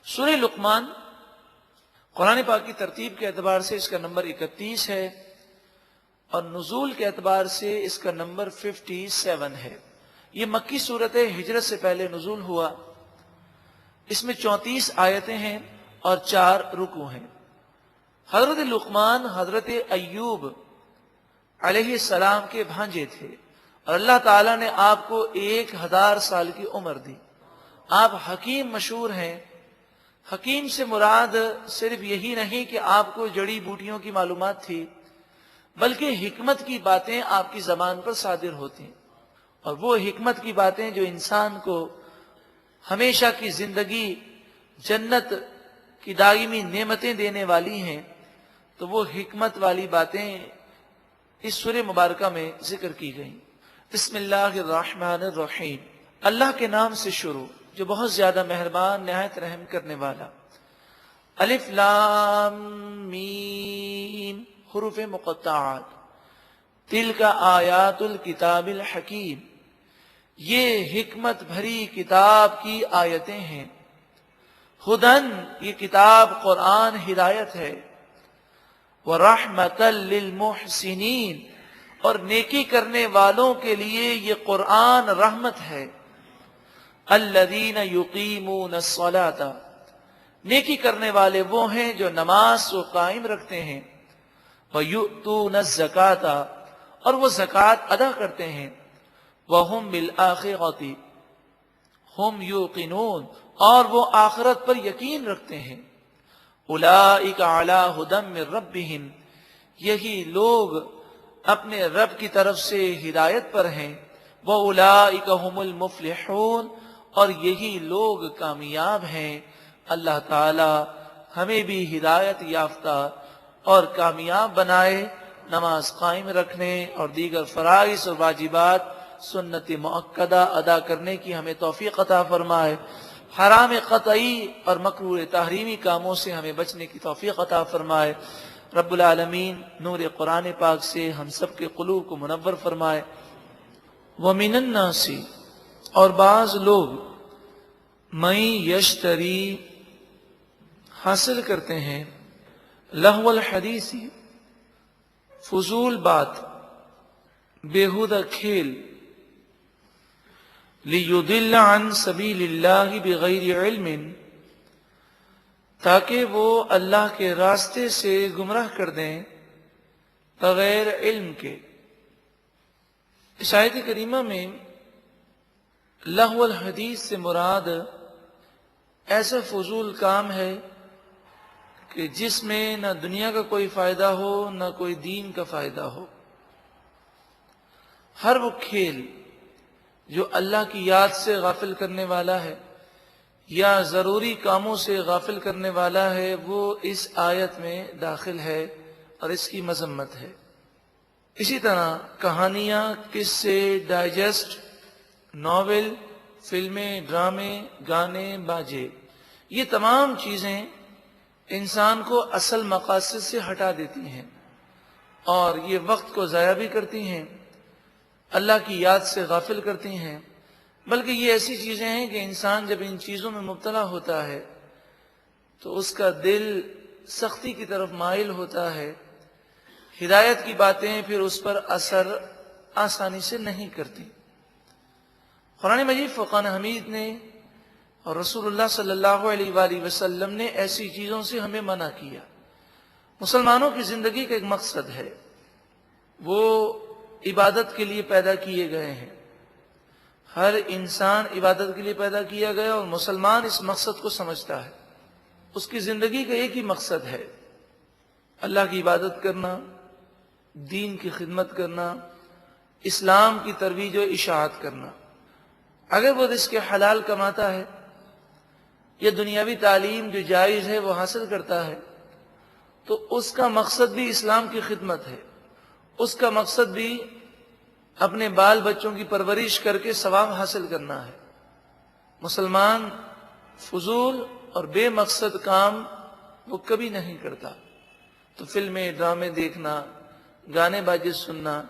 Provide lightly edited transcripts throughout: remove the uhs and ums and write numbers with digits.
سورہ لقمان قرآن پاک کی ترتیب کے اعتبار سے اس کا نمبر 31 ہے اور نزول کے اعتبار سے اس کا نمبر 57 ہے۔ یہ مکی صورت ہے، ہجرت سے پہلے نزول ہوا۔ اس میں 34 آیتیں ہیں اور 4 رکوع ہیں۔ حضرت لقمان حضرت ایوب علیہ السلام کے بھانجے تھے اور اللہ تعالیٰ نے آپ کو 1000 سال کی عمر دی۔ آپ حکیم مشہور ہیں۔ حکیم سے مراد صرف یہی نہیں کہ آپ کو جڑی بوٹیوں کی معلومات تھی، بلکہ حکمت کی باتیں آپ کی زبان پر صادر ہوتی ہیں، اور وہ حکمت کی باتیں جو انسان کو ہمیشہ کی زندگی، جنت کی دائمی نعمتیں دینے والی ہیں، تو وہ حکمت والی باتیں اس سورہ مبارکہ میں ذکر کی گئیں۔ بسم اللہ الرحمن الرحیم، اللہ کے نام سے شروع جو بہت زیادہ مہربان نہایت رحم کرنے والا۔ الف لام میم، حروف مقطعات۔ تلک آیات الکتاب الحکیم، یہ حکمت بھری کتاب کی آیتیں ہیں۔ ہدن، یہ کتاب قرآن ہدایت ہے۔ وَرَحْمَةً لِّلْمُحْسِنِينَ، اور نیکی کرنے والوں کے لیے یہ قرآن رحمت ہے۔ الَّذِينَ يُقِيمُونَ الصَّلَاةَ، نیکی کرنے والے وہ ہیں جو نماز کو قائم رکھتے ہیں۔ وَيُؤْتُونَ الزَّكَاةَ، اور وہ زکوٰۃ ادا کرتے ہیں۔ وَهُمْ بِالْآخِرَةِ هُمْ يُوقِنُونَ، اور وہ آخرت پر یقین رکھتے ہیں۔ اولئک علی ھدی من ربہم، یہی لوگ اپنے رب کی طرف سے ہدایت پر ہیں۔ واولئک ھم المفلحون، اور یہی لوگ کامیاب ہیں۔ اللہ تعالی ہمیں بھی ہدایت یافتہ اور کامیاب بنائے، نماز قائم رکھنے اور دیگر فرائض اور واجبات سنت مؤکدہ ادا کرنے کی ہمیں توفیق عطا فرمائے، حرام قطعی اور مکروہ تحریمی کاموں سے ہمیں بچنے کی توفیق عطا فرمائے۔ رب العالمین نور قرآن پاک سے ہم سب کے قلوب کو منور فرمائے۔ وَمِنَ النَّاسِ، اور بعض لوگ، مَن یشتری، حاصل کرتے ہیں، لہو الحدیث، فضول بات، بیہودہ کھیل، لِيُضِلَّ عَن سَبِيلِ اللَّهِ بِغَيْرِ عِلْمٍ، تاکہ وہ اللہ کے راستے سے گمراہ کر دیں بغیر علم کے۔ اس آیت کریمہ میں لہو الحدیث سے مراد ایسا فضول کام ہے کہ جس میں نہ دنیا کا کوئی فائدہ ہو نہ کوئی دین کا فائدہ ہو۔ ہر وہ کھیل جو اللہ کی یاد سے غافل کرنے والا ہے یا ضروری کاموں سے غافل کرنے والا ہے، وہ اس آیت میں داخل ہے اور اس کی مذمت ہے۔ اسی طرح کہانیاں، قصے، ڈائجسٹ، ناول، فلمیں، ڈرامے، گانے، باجے، یہ تمام چیزیں انسان کو اصل مقاصد سے ہٹا دیتی ہیں اور یہ وقت کو ضائع بھی کرتی ہیں، اللہ کی یاد سے غافل کرتی ہیں۔ بلکہ یہ ایسی چیزیں ہیں کہ انسان جب ان چیزوں میں مبتلا ہوتا ہے تو اس کا دل سختی کی طرف مائل ہوتا ہے، ہدایت کی باتیں پھر اس پر اثر آسانی سے نہیں کرتی۔ قرآن مجید فرقان حمید نے اور رسول اللہ صلی اللہ علیہ وآلہ وسلم نے ایسی چیزوں سے ہمیں منع کیا۔ مسلمانوں کی زندگی کا ایک مقصد ہے، وہ عبادت کے لیے پیدا کیے گئے ہیں۔ ہر انسان عبادت کے لیے پیدا کیا گیا اور مسلمان اس مقصد کو سمجھتا ہے۔ اس کی زندگی کا ایک ہی مقصد ہے، اللہ کی عبادت کرنا، دین کی خدمت کرنا، اسلام کی ترویج و اشاعت کرنا۔ اگر وہ رزق حلال کماتا ہے یا دنیاوی تعلیم جو جائز ہے وہ حاصل کرتا ہے تو اس کا مقصد بھی اسلام کی خدمت ہے، اس کا مقصد بھی اپنے بال بچوں کی پرورش کر کے ثواب حاصل کرنا ہے۔ مسلمان فضول اور بے مقصد کام وہ کبھی نہیں کرتا۔ تو فلمیں، ڈرامے دیکھنا، گانے باجے سننا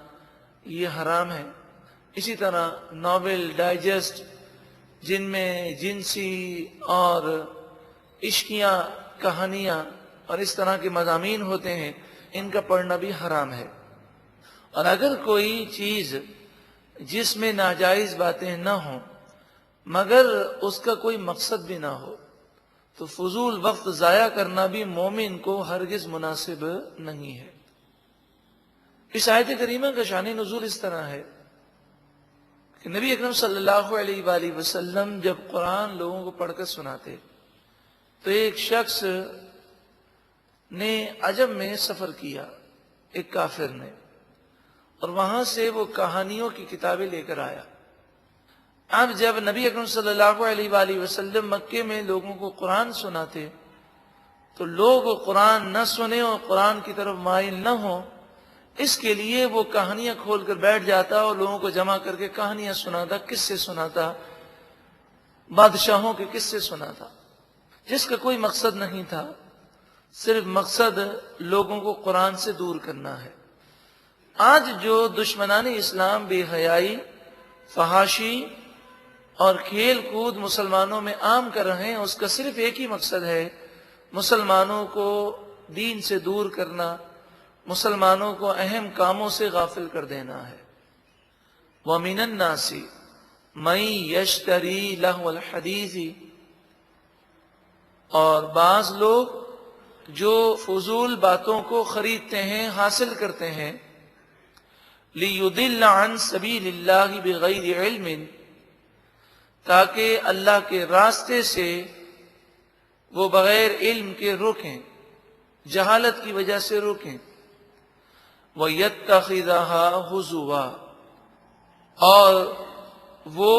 یہ حرام ہے۔ اسی طرح ناول، ڈائجسٹ جن میں جنسی اور عشقیاں کہانیاں اور اس طرح کے مضامین ہوتے ہیں، ان کا پڑھنا بھی حرام ہے۔ اور اگر کوئی چیز جس میں ناجائز باتیں نہ ہوں مگر اس کا کوئی مقصد بھی نہ ہو تو فضول وقت ضائع کرنا بھی مومن کو ہرگز مناسب نہیں ہے۔ اس آیت کریمہ کا شان نزول اس طرح ہے کہ نبی اکرم صلی اللہ علیہ وآلہ وسلم جب قرآن لوگوں کو پڑھ کر سناتے تو ایک شخص نے عجم میں سفر کیا، ایک کافر نے، اور وہاں سے وہ کہانیوں کی کتابیں لے کر آیا۔ اب جب نبی اکرم صلی اللہ علیہ وآلہ وسلم مکے میں لوگوں کو قرآن سناتے تو لوگ قرآن نہ سنیں اور قرآن کی طرف مائل نہ ہوں، اس کے لیے وہ کہانیاں کھول کر بیٹھ جاتا اور لوگوں کو جمع کر کے کہانیاں سناتا، قصے سناتا، بادشاہوں کے قصے سناتا، جس کا کوئی مقصد نہیں تھا، صرف مقصد لوگوں کو قرآن سے دور کرنا ہے۔ آج جو دشمنان اسلام بے حیائی، فحاشی اور کھیل کود مسلمانوں میں عام کر رہے ہیں، اس کا صرف ایک ہی مقصد ہے، مسلمانوں کو دین سے دور کرنا، مسلمانوں کو اہم کاموں سے غافل کر دینا ہے۔ وَمِنَ النَّاسِ مَن يَشْتَرِي لَهْوَ الْحَدِيثِ، اور بعض لوگ جو فضول باتوں کو خریدتے ہیں، حاصل کرتے ہیں، لِيُضِلَّ عَن سَبِيلِ اللَّهِ بِغَيْرِ عِلْمٍ، تاکہ اللہ کے راستے سے وہ بغیر علم کے روکیں، جہالت کی وجہ سے روکیں۔ وَيَتَّخِذَهَا هُزُوًا، اور وہ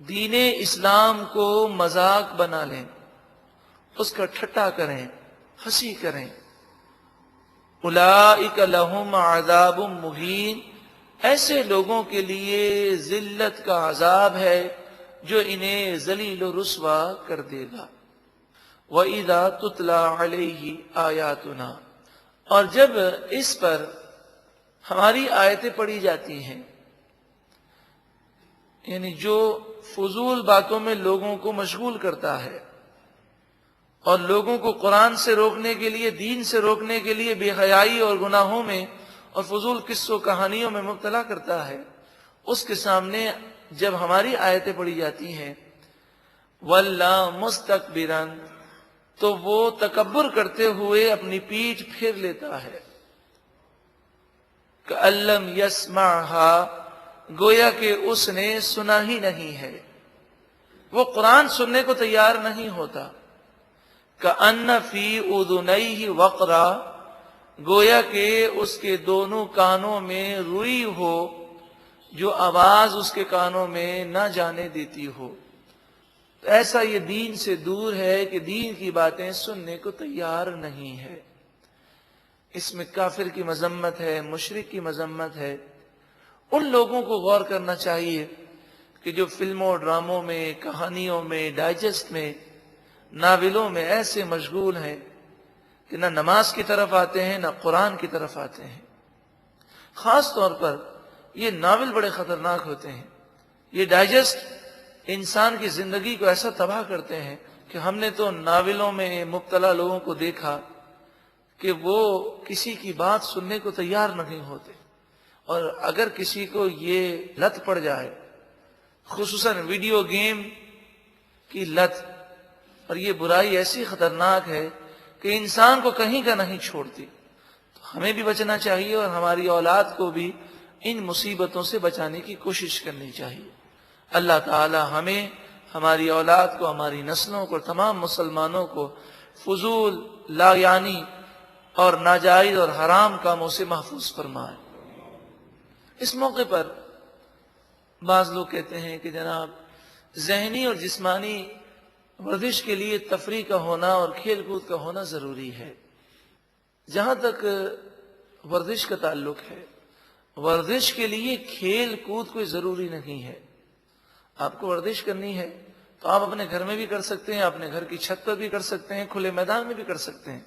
دین اسلام کو مذاق بنا لیں، اس کا ٹھٹا کریں، ہنسی کریں۔ اولئک لہم عذاب مہین، ایسے لوگوں کے لیے ذلت کا عذاب ہے جو انہیں ذلیل و رسوا کر دے گا۔ وَإِذَا تُتْلَى عَلَيْهِ آیاتنا، اور جب اس پر ہماری آیتیں پڑھی جاتی ہیں، یعنی جو فضول باتوں میں لوگوں کو مشغول کرتا ہے اور لوگوں کو قرآن سے روکنے کے لیے، دین سے روکنے کے لیے بے حیائی اور گناہوں میں اور فضول قصوں کہانیوں میں مبتلا کرتا ہے، اس کے سامنے جب ہماری آیتیں پڑھی جاتی ہیں وَلَّا مُسْتَكْبِرًا، تو وہ تکبر کرتے ہوئے اپنی پیٹھ پھیر لیتا ہے۔ كَأَن لَّمْ يَسْمَعْهَا، گویا کہ اس نے سنا ہی نہیں ہے، وہ قرآن سننے کو تیار نہیں ہوتا۔ كَأَنَّ فِي أُذُنَيْهِ وَقْرًا، گویا کہ اس کے دونوں کانوں میں روئی ہو، جو آواز اس کے کانوں میں نہ جانے دیتی ہو۔ ایسا یہ دین سے دور ہے کہ دین کی باتیں سننے کو تیار نہیں ہے۔ اس میں کافر کی مذمت ہے، مشرک کی مذمت ہے۔ ان لوگوں کو غور کرنا چاہیے کہ جو فلموں، ڈراموں میں، کہانیوں میں، ڈائجسٹ میں، ناولوں میں ایسے مشغول ہیں کہ نہ نماز کی طرف آتے ہیں، نہ قرآن کی طرف آتے ہیں۔ خاص طور پر یہ ناول بڑے خطرناک ہوتے ہیں۔ یہ ڈائجسٹ انسان کی زندگی کو ایسا تباہ کرتے ہیں کہ ہم نے تو ناولوں میں مبتلا لوگوں کو دیکھا کہ وہ کسی کی بات سننے کو تیار نہیں ہوتے، اور اگر کسی کو یہ لت پڑ جائے، خصوصاً ویڈیو گیم کی لت، اور یہ برائی ایسی خطرناک ہے کہ انسان کو کہیں کا نہیں چھوڑتی، تو ہمیں بھی بچنا چاہیے اور ہماری اولاد کو بھی ان مصیبتوں سے بچانے کی کوشش کرنی چاہیے۔ اللہ تعالی ہمیں، ہماری اولاد کو، ہماری نسلوں کو، تمام مسلمانوں کو فضول، لا یعنی اور ناجائز اور حرام کاموں سے محفوظ فرمائے۔ اس موقع پر بعض لوگ کہتے ہیں کہ جناب ذہنی اور جسمانی ورزش کے لیے تفریح کا ہونا اور کھیل کود کا ہونا ضروری ہے۔ جہاں تک ورزش کا تعلق ہے، ورزش کے لیے کھیل کود کوئی ضروری نہیں ہے۔ آپ کو ورزش کرنی ہے تو آپ اپنے گھر میں بھی کر سکتے ہیں، اپنے گھر کی چھت پر بھی کر سکتے ہیں، کھلے میدان میں بھی کر سکتے ہیں۔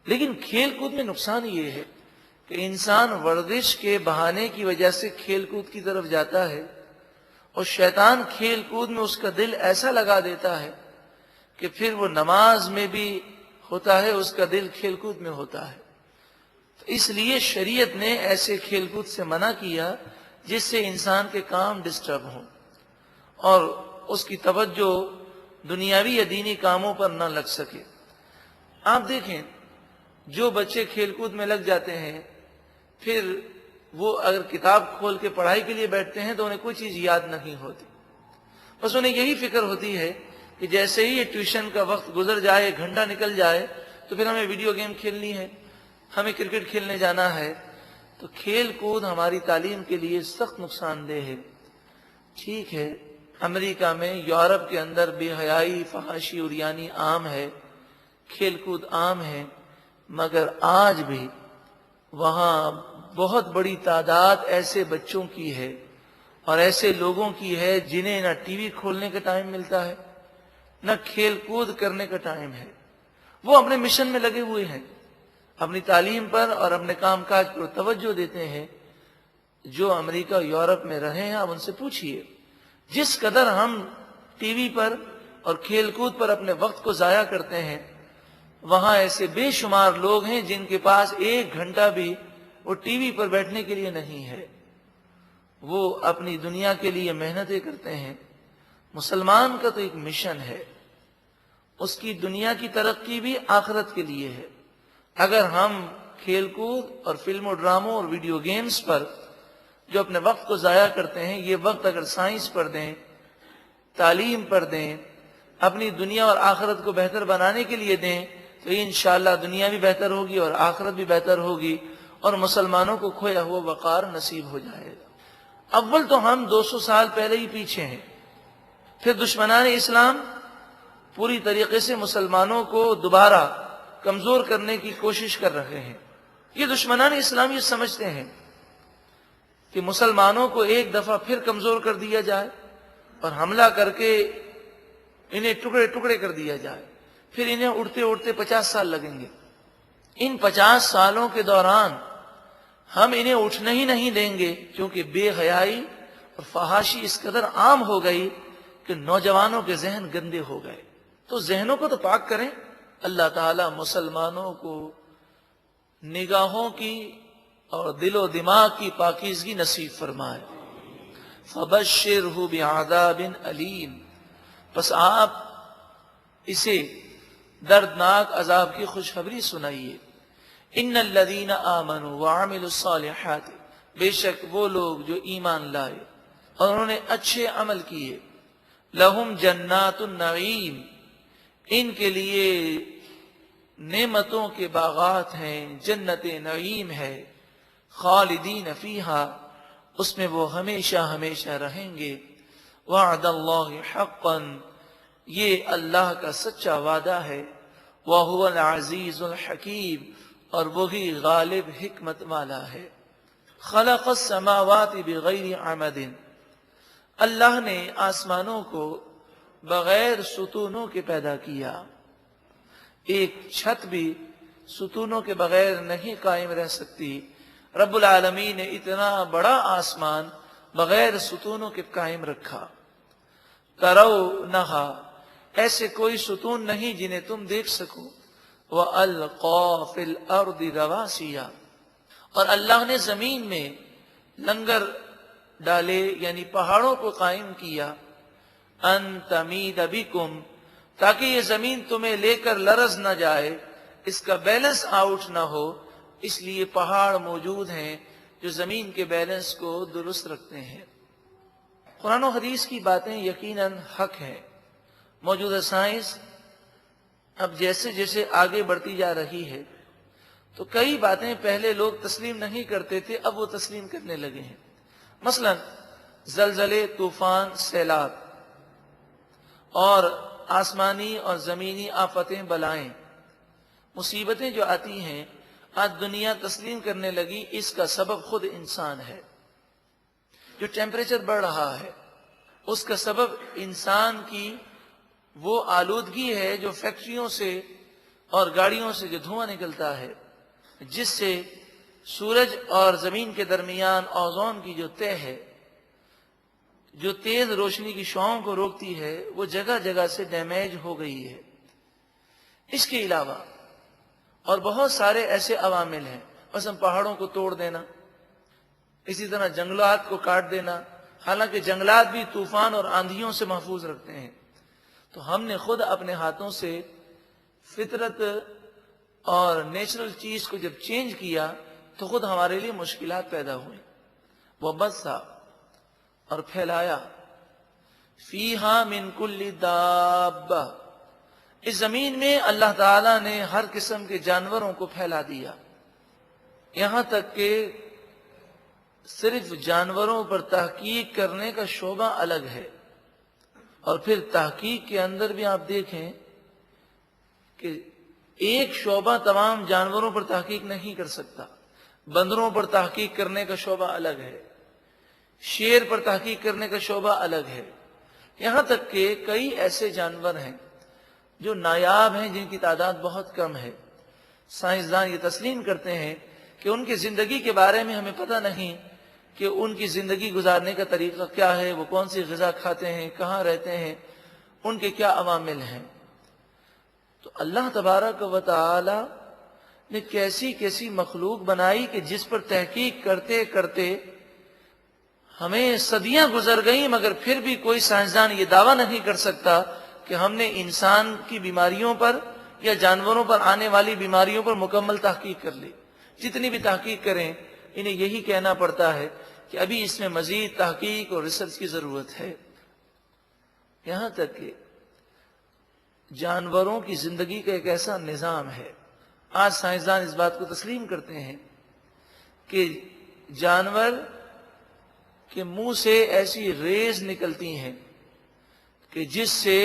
لیکن کھیل کود میں نقصان یہ ہے کہ انسان ورزش کے بہانے کی وجہ سے کھیل کود کی طرف جاتا ہے، اور شیطان کھیل کود میں اس کا دل ایسا لگا دیتا ہے کہ پھر وہ نماز میں بھی ہوتا ہے، اس کا دل کھیل کود میں ہوتا ہے. تو اس لیے شریعت نے ایسے کھیل کود سے منع کیا جس سے انسان کے کام ڈسٹرب ہوں اور اس کی توجہ دنیاوی یا دینی کاموں پر نہ لگ سکے. آپ دیکھیں جو بچے کھیل کود میں لگ جاتے ہیں، پھر وہ اگر کتاب کھول کے پڑھائی کے لیے بیٹھتے ہیں تو انہیں کوئی چیز یاد نہیں ہوتی، بس انہیں یہی فکر ہوتی ہے کہ جیسے ہی یہ ٹیوشن کا وقت گزر جائے، گھنٹہ نکل جائے، تو پھر ہمیں ویڈیو گیم کھیلنی ہے، ہمیں کرکٹ کھیلنے جانا ہے. تو کھیل کود ہماری تعلیم کے لیے سخت نقصان دہ ہے. ٹھیک ہے، امریکہ میں، یورپ کے اندر بے حیائی، فحاشی، عریانی عام ہے، کھیل کود عام ہے، مگر آج بھی وہاں بہت بڑی تعداد ایسے بچوں کی ہے اور ایسے لوگوں کی ہے جنہیں نہ ٹی وی کھولنے کا ٹائم ملتا ہے، نہ کھیل کود کرنے کا ٹائم ہے. وہ اپنے مشن میں لگے ہوئے ہیں، اپنی تعلیم پر اور اپنے کام کاج پر توجہ دیتے ہیں. جو امریکہ یورپ میں رہے ہیں آپ ان سے پوچھئے، جس قدر ہم ٹی وی پر اور کھیل کود پر اپنے وقت کو ضائع کرتے ہیں، وہاں ایسے بے شمار لوگ ہیں جن کے پاس 1 گھنٹہ بھی وہ ٹی وی پر بیٹھنے کے لیے نہیں ہے. وہ اپنی دنیا کے لیے محنتیں کرتے ہیں. مسلمان کا تو ایک مشن ہے، اس کی دنیا کی ترقی بھی آخرت کے لیے ہے. اگر ہم کھیل کود اور فلم و ڈراموں اور ویڈیو گیمز پر جو اپنے وقت کو ضائع کرتے ہیں، یہ وقت اگر سائنس پر دیں، تعلیم پر دیں، اپنی دنیا اور آخرت کو بہتر بنانے کے لیے دیں، تو انشاءاللہ دنیا بھی بہتر ہوگی اور آخرت بھی بہتر ہوگی اور مسلمانوں کو کھویا ہوا وقار نصیب ہو جائے گا. اول تو ہم 200 سال پہلے ہی پیچھے ہیں، پھر دشمنان اسلام پوری طریقے سے مسلمانوں کو دوبارہ کمزور کرنے کی کوشش کر رہے ہیں. یہ دشمنان اسلام یہ سمجھتے ہیں کہ مسلمانوں کو ایک دفعہ پھر کمزور کر دیا جائے اور حملہ کر کے انہیں ٹکڑے ٹکڑے کر دیا جائے، پھر انہیں اڑتے اڑتے 50 سال لگیں گے. ان 50 سالوں کے دوران ہم انہیں اٹھنے ہی نہیں دیں گے، کیونکہ بے حیائی اور فحاشی اس قدر عام ہو گئی کہ نوجوانوں کے ذہن گندے ہو گئے. تو ذہنوں کو تو پاک کریں. اللہ تعالیٰ مسلمانوں کو نگاہوں کی اور دل و دماغ کی پاکیزگی نصیب فرمائے. فَبَشِّرْهُ بِعَذَابٍ أَلِيمٍ، پس آپ اسے دردناک عذاب کی خوشخبری سنائیے. ان الذین آمنوا وعملوا الصالحات، بے شک وہ لوگ جو ایمان لائے اور انہوں نے اچھے عمل کیے، لہم جنات النعیم، ان کے لیے نعمتوں کے باغات ہیں، جنت نعیم ہے، خالدین فیہا، اس میں وہ ہمیشہ ہمیشہ رہیں گے. وعد اللہ حقا، یہ اللہ کا سچا وعدہ ہے. وَهُوَ الْعَزِيزُ الْحَكِيمُ، اور وہی غالب حکمت والا ہے. خلق السماوات بغیر عمد، اللہ نے آسمانوں کو بغیر ستونوں کے پیدا کیا. ایک چھت بھی ستونوں کے بغیر نہیں قائم رہ سکتی. رب العالمین نے اتنا بڑا آسمان بغیر ستونوں کے قائم رکھا. ترونہا، ایسے کوئی ستون نہیں جنہیں تم دیکھ سکو. وَأَلْقَى فِي الْأَرْضِ رَوَاسِيَ، اور اللہ نے زمین میں لنگر ڈالے یعنی پہاڑوں کو قائم کیا. أَن تَمِيدَ بِكُمْ، تاکہ یہ زمین تمہیں لے کر لرز نہ جائے، اس کا بیلنس آؤٹ نہ ہو. اس لیے پہاڑ موجود ہیں جو زمین کے بیلنس کو درست رکھتے ہیں. قرآن و حدیث کی باتیں یقیناً حق ہیں. موجودہ سائنس اب جیسے جیسے آگے بڑھتی جا رہی ہے تو کئی باتیں پہلے لوگ تسلیم نہیں کرتے تھے، اب وہ تسلیم کرنے لگے ہیں. مثلا زلزلے، طوفان، سیلاب اور آسمانی اور زمینی آفتیں، بلائیں، مصیبتیں جو آتی ہیں، آج دنیا تسلیم کرنے لگی اس کا سبب خود انسان ہے. جو ٹیمپریچر بڑھ رہا ہے اس کا سبب انسان کی وہ آلودگی ہے جو فیکٹریوں سے اور گاڑیوں سے جو دھواں نکلتا ہے، جس سے سورج اور زمین کے درمیان اوزون کی جو تہ ہے جو تیز روشنی کی شعاؤں کو روکتی ہے وہ جگہ جگہ سے ڈیمیج ہو گئی ہے۔ اس کے علاوہ اور بہت سارے ایسے عوامل ہیں، مثلا پہاڑوں کو توڑ دینا، اسی طرح جنگلات کو کاٹ دینا، حالانکہ جنگلات بھی طوفان اور آندھیوں سے محفوظ رکھتے ہیں۔ تو ہم نے خود اپنے ہاتھوں سے فطرت اور نیچرل چیز کو جب چینج کیا تو خود ہمارے لیے مشکلات پیدا ہوئی۔ وہ بسا اور پھیلایا، فیہا من کل دابہ، اس زمین میں اللہ تعالیٰ نے ہر قسم کے جانوروں کو پھیلا دیا، یہاں تک کہ صرف جانوروں پر تحقیق کرنے کا شعبہ الگ ہے، اور پھر تحقیق کے اندر بھی آپ دیکھیں کہ ایک شعبہ تمام جانوروں پر تحقیق نہیں کر سکتا۔ بندروں پر تحقیق کرنے کا شعبہ الگ ہے، شیر پر تحقیق کرنے کا شعبہ الگ ہے، یہاں تک کہ کئی ایسے جانور ہیں جو نایاب ہیں، جن کی تعداد بہت کم ہے۔ سائنسدان یہ تسلیم کرتے ہیں کہ ان کی زندگی کے بارے میں ہمیں پتہ نہیں کہ ان کی زندگی گزارنے کا طریقہ کیا ہے، وہ کون سی غذا کھاتے ہیں، کہاں رہتے ہیں، ان کے کیا عوامل ہیں۔ تو اللہ تبارک و تعالی نے کیسی کیسی مخلوق بنائی کہ جس پر تحقیق کرتے کرتے ہمیں صدیاں گزر گئیں، مگر پھر بھی کوئی سائنسدان یہ دعویٰ نہیں کر سکتا کہ ہم نے انسان کی بیماریوں پر یا جانوروں پر آنے والی بیماریوں پر مکمل تحقیق کر لی۔ جتنی بھی تحقیق کریں انہیں یہی کہنا پڑتا ہے کہ ابھی اس میں مزید تحقیق اور ریسرچ کی ضرورت ہے۔ یہاں تک کہ جانوروں کی زندگی کا ایک ایسا نظام ہے، آج سائنسدان اس بات کو تسلیم کرتے ہیں کہ جانور کے منہ سے ایسی ریز نکلتی ہیں کہ جس سے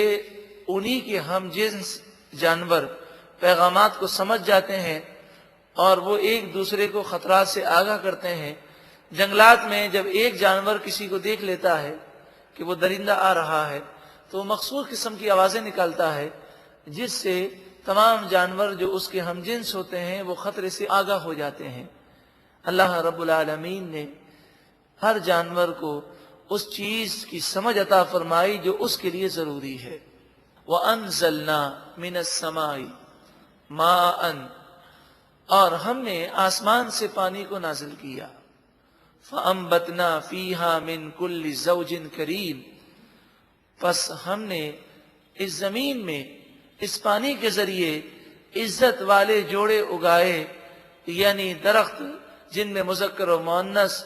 انہی کے ہم جنس جانور پیغامات کو سمجھ جاتے ہیں اور وہ ایک دوسرے کو خطرات سے آگاہ کرتے ہیں۔ جنگلات میں جب ایک جانور کسی کو دیکھ لیتا ہے کہ وہ درندہ آ رہا ہے تو وہ مخصوص قسم کی آوازیں نکالتا ہے، جس سے تمام جانور جو اس کے ہم جنس ہوتے ہیں وہ خطرے سے آگاہ ہو جاتے ہیں۔ اللہ رب العالمین نے ہر جانور کو اس چیز کی سمجھ عطا فرمائی جو اس کے لیے ضروری ہے۔ وَأَنزَلْنَا مِنَ السَّمَاءِ مَاءً، اور ہم نے آسمان سے پانی کو نازل کیا۔ فَأَنبَتْنَا فِيهَا مِن كُلِّ زَوْجٍ كَرِيمٍ، پس ہم نے اس زمین میں اس پانی کے ذریعے عزت والے جوڑے اگائے، یعنی درخت جن میں مذکر و مؤنث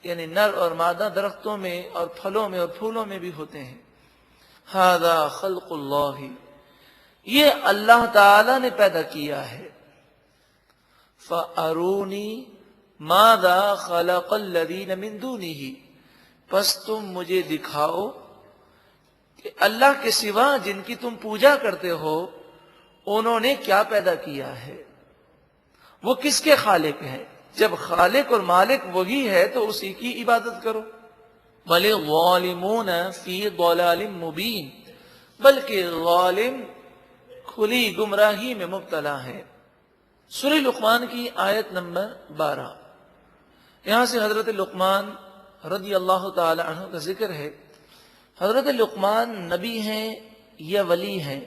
یعنی نر اور مادہ درختوں میں اور پھلوں میں اور پھولوں میں بھی ہوتے ہیں۔ ھذا خلق اللہ، یہ اللہ تعالی نے پیدا کیا ہے۔ فَأَرُونِي مَاذَا خَلَقَ الَّذِينَ مِن دُونِهِ، پس تم مجھے دکھاؤ کہ اللہ کے سوا جن کی تم پوجا کرتے ہو انہوں نے کیا پیدا کیا ہے، وہ کس کے خالق ہیں۔ جب خالق اور مالک وہی ہے تو اسی کی عبادت کرو۔ بل الظالمون فی ضلال مبین، بلکہ ظالم کھلی گمراہی میں مبتلا ہے۔ سورہ لقمان کی آیت نمبر 12، یہاں سے حضرت لقمان رضی اللہ تعالی عنہ کا ذکر ہے۔ حضرت لقمان نبی ہیں یا ولی ہیں،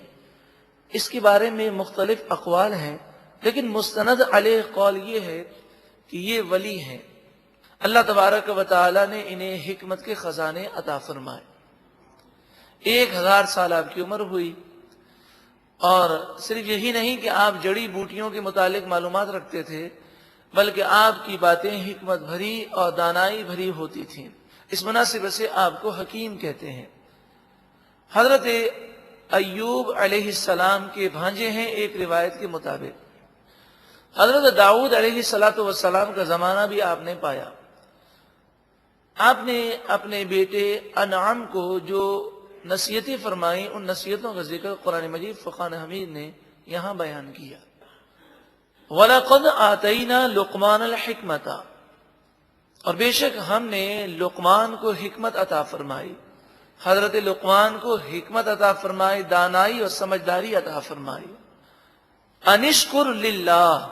اس کے بارے میں مختلف اقوال ہیں، لیکن مستند علیہ قول یہ ہے کہ یہ ولی ہیں۔ اللہ تبارک و تعالی نے انہیں حکمت کے خزانے عطا فرمائے۔ 1000 سال آپ کی عمر ہوئی، اور صرف یہی نہیں کہ آپ جڑی بوٹیوں کے متعلق معلومات رکھتے تھے، بلکہ آپ کی باتیں حکمت بھری اور دانائی بھری ہوتی تھیں۔ اس مناسبت سے آپ کو حکیم کہتے ہیں۔ حضرت ایوب علیہ السلام کے بھانجے ہیں ایک روایت کے مطابق۔ حضرت داؤد علیہ السلام کا زمانہ بھی آپ نے پایا۔ آپ نے اپنے بیٹے انعام کو جو نصیحتیں فرمائیں، ان نصیحتوں کا ذکر قرآن مجید فرقان حمید نے یہاں بیان کیا۔ وَلَقَدْ آتَيْنَا لُقْمَانَ الْحِكْمَةَ، اور بے شک ہم نے لقمان کو حکمت عطا فرمائی۔ حضرت لقمان کو حکمت عطا فرمائی، دانائی اور سمجھداری عطا فرمائی۔ انشکر للہ،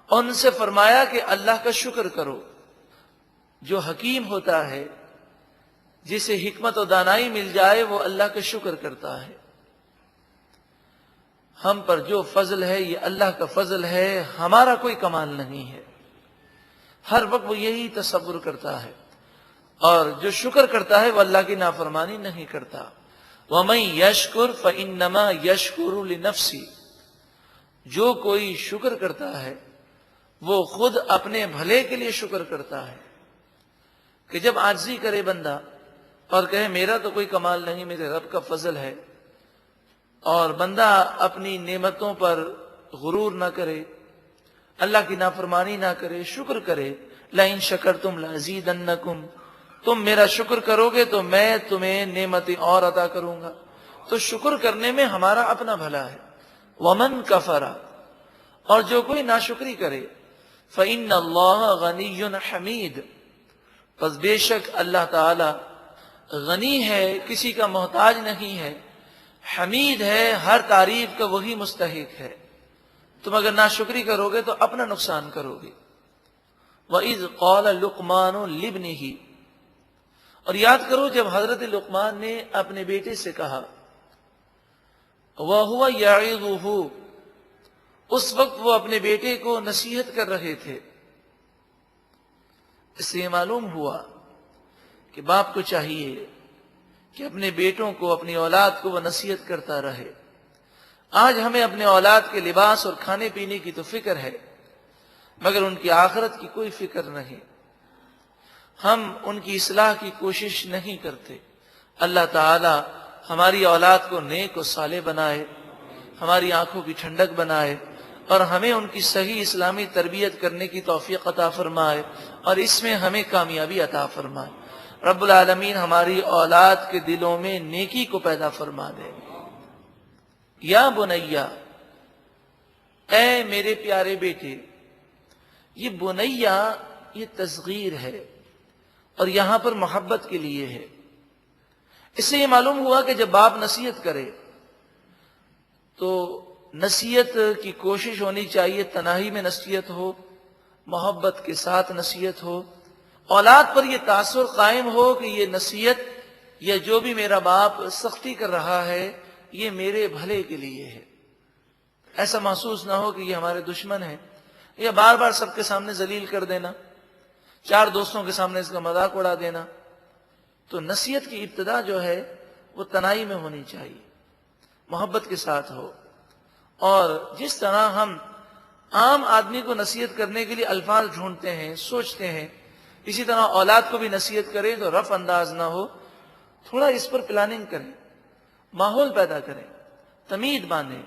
ان سے فرمایا کہ اللہ کا شکر کرو۔ جو حکیم ہوتا ہے، جسے حکمت و دانائی مل جائے وہ اللہ کا شکر کرتا ہے۔ ہم پر جو فضل ہے یہ اللہ کا فضل ہے، ہمارا کوئی کمال نہیں ہے۔ ہر وقت وہ یہی تصور کرتا ہے، اور جو شکر کرتا ہے وہ اللہ کی نافرمانی نہیں کرتا۔ وَمَن يَشْكُرْ فَإِنَّمَا يَشْكُرُ لِنَفْسِهِ، جو کوئی شکر کرتا ہے وہ خود اپنے بھلے کے لیے شکر کرتا ہے۔ کہ جب عاجزی کرے بندہ اور کہے میرا تو کوئی کمال نہیں، میرے رب کا فضل ہے، اور بندہ اپنی نعمتوں پر غرور نہ کرے، اللہ کی نافرمانی نہ کرے، شکر کرے، لَإِن شَكَرْتُمْ لَأَزِيدَنَّكُمْ، تم میرا شکر کرو گے تو میں تمہیں نعمتیں اور عطا کروں گا۔ تو شکر کرنے میں ہمارا اپنا بھلا ہے۔ وَمَن كَفَرَ، اور جو کوئی ناشکری کرے، فَإِنَّ اللَّهَ غَنِيٌّ حَمِيدٌ، پس بے شک اللہ تعالی غنی ہے، کسی کا محتاج نہیں ہے، حمید ہے، ہر تعریف کا وہی مستحق ہے۔ تم اگر ناشکری کرو گے تو اپنا نقصان کرو گے۔ وَإِذْ قَالَ لُقْمَانُ لِابْنِهِ، اور یاد کرو جب حضرت لقمان نے اپنے بیٹے سے کہا، وَهُوَ يَعِظُهُ، اس وقت وہ اپنے بیٹے کو نصیحت کر رہے تھے۔ اس سے یہ معلوم ہوا کہ باپ کو چاہیے کہ اپنے بیٹوں کو، اپنی اولاد کو وہ نصیحت کرتا رہے۔ آج ہمیں اپنے اولاد کے لباس اور کھانے پینے کی تو فکر ہے، مگر ان کی آخرت کی کوئی فکر نہیں۔ ہم ان کی اصلاح کی کوشش نہیں کرتے۔ اللہ تعالی ہماری اولاد کو نیک و صالح بنائے، ہماری آنکھوں کی ٹھنڈک بنائے، اور ہمیں ان کی صحیح اسلامی تربیت کرنے کی توفیق عطا فرمائے، اور اس میں ہمیں کامیابی عطا فرمائے۔ رب العالمین ہماری اولاد کے دلوں میں نیکی کو پیدا فرما دے۔ یا بنیا، اے میرے پیارے بیٹے، یہ بنیا یہ تصغیر ہے، اور یہاں پر محبت کے لیے ہے۔ اس سے یہ معلوم ہوا کہ جب باپ نصیحت کرے تو نصیحت کی کوشش ہونی چاہیے تنہائی میں نصیحت ہو، محبت کے ساتھ نصیحت ہو، اولاد پر یہ تاثر قائم ہو کہ یہ نصیحت یا جو بھی میرا باپ سختی کر رہا ہے یہ میرے بھلے کے لیے ہے۔ ایسا محسوس نہ ہو کہ یہ ہمارے دشمن ہیں، یا بار بار سب کے سامنے ذلیل کر دینا، چار دوستوں کے سامنے اس کا مذاق اڑا دینا۔ تو نصیحت کی ابتدا جو ہے وہ تنہائی میں ہونی چاہیے، محبت کے ساتھ ہو۔ اور جس طرح ہم عام آدمی کو نصیحت کرنے کے لیے الفاظ ڈھونڈتے ہیں، سوچتے ہیں، اسی طرح اولاد کو بھی نصیحت کریں تو رف انداز نہ ہو، تھوڑا اس پر پلاننگ کریں، ماحول پیدا کریں، تمید باندھیں،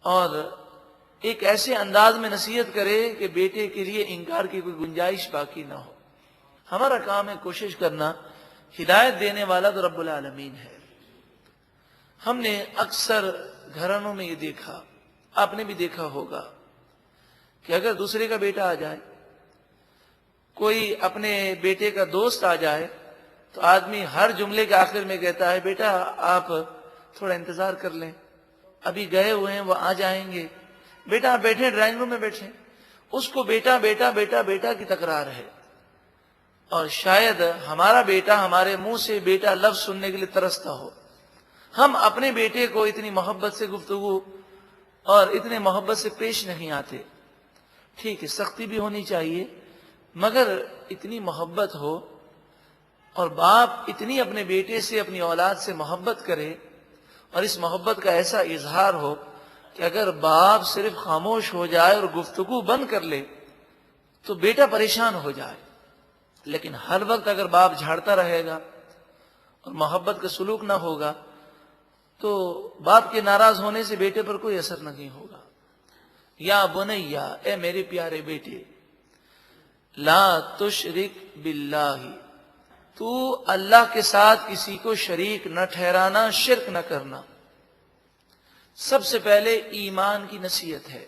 اور ایک ایسے انداز میں نصیحت کرے کہ بیٹے کے لیے انکار کی کوئی گنجائش باقی نہ ہو۔ ہمارا کام ہے کوشش کرنا، ہدایت دینے والا تو رب العالمین ہے۔ ہم نے اکثر گھرانوں میں یہ دیکھا، آپ نے بھی دیکھا ہوگا، کہ اگر دوسرے کا بیٹا آ جائے، کوئی اپنے بیٹے کا دوست آ جائے، تو آدمی ہر جملے کے آخر میں کہتا ہے بیٹا آپ تھوڑا انتظار کر لیں، ابھی گئے ہوئے ہیں وہ آ جائیں گے، بیٹا آپ بیٹھے ڈرائنگ روم میں بیٹھے۔ اس کو بیٹا بیٹا بیٹا بیٹا کی تکرار ہے، اور شاید ہمارا بیٹا ہمارے منہ سے بیٹا لفظ سننے کے لیے ترستا ہو۔ ہم اپنے بیٹے کو اتنی محبت سے گفتگو اور اتنے محبت سے پیش نہیں آتے۔ ٹھیک ہے، سختی بھی ہونی چاہیے، مگر اتنی محبت ہو، اور باپ اتنی اپنے بیٹے سے، اپنی اولاد سے محبت کرے، اور اس محبت کا ایسا اظہار ہو کہ اگر باپ صرف خاموش ہو جائے اور گفتگو بند کر لے تو بیٹا پریشان ہو جائے، لیکن ہر وقت اگر باپ جھاڑتا رہے گا اور محبت کا سلوک نہ ہوگا تو باپ کے ناراض ہونے سے بیٹے پر کوئی اثر نہیں ہوگا۔ یا بنیا، اے میرے پیارے بیٹے، لا تشرک باللہ، تو اللہ کے ساتھ کسی کو شریک نہ ٹھہرانا، شرک نہ کرنا۔ سب سے پہلے ایمان کی نصیحت ہے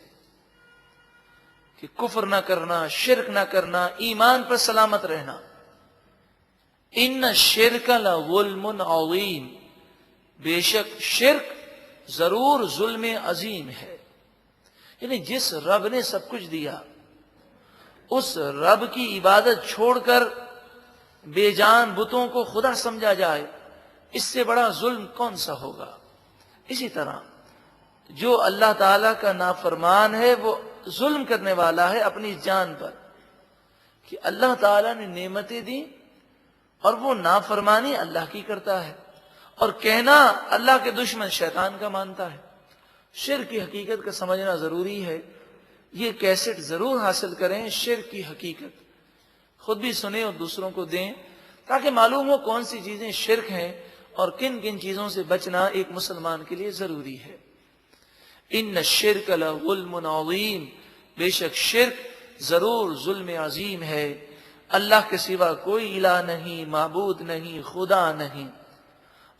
کہ کفر نہ کرنا، شرک نہ کرنا، ایمان پر سلامت رہنا۔ ان الشرک لظلم عظیم، بے شک شرک ضرور ظلم عظیم ہے۔ یعنی جس رب نے سب کچھ دیا، اس رب کی عبادت چھوڑ کر بے جان بتوں کو خدا سمجھا جائے، اس سے بڑا ظلم کون سا ہوگا؟ اسی طرح جو اللہ تعالیٰ کا نافرمان ہے وہ ظلم کرنے والا ہے اپنی جان پر، کہ اللہ تعالیٰ نے نعمتیں دی اور وہ نافرمانی اللہ کی کرتا ہے، اور کہنا اللہ کے دشمن شیطان کا مانتا ہے۔ شرک کی حقیقت کا سمجھنا ضروری ہے۔ یہ کیسٹ ضرور حاصل کریں، شرک کی حقیقت خود بھی سنیں اور دوسروں کو دیں، تاکہ معلوم ہو کون سی چیزیں شرک ہیں اور کن کن چیزوں سے بچنا ایک مسلمان کے لیے ضروری ہے۔ ان الشرک لظلم عظیم، بے شک شرک ضرور ظلم عظیم ہے۔ اللہ کے سوا کوئی الہ نہیں، معبود نہیں، خدا نہیں،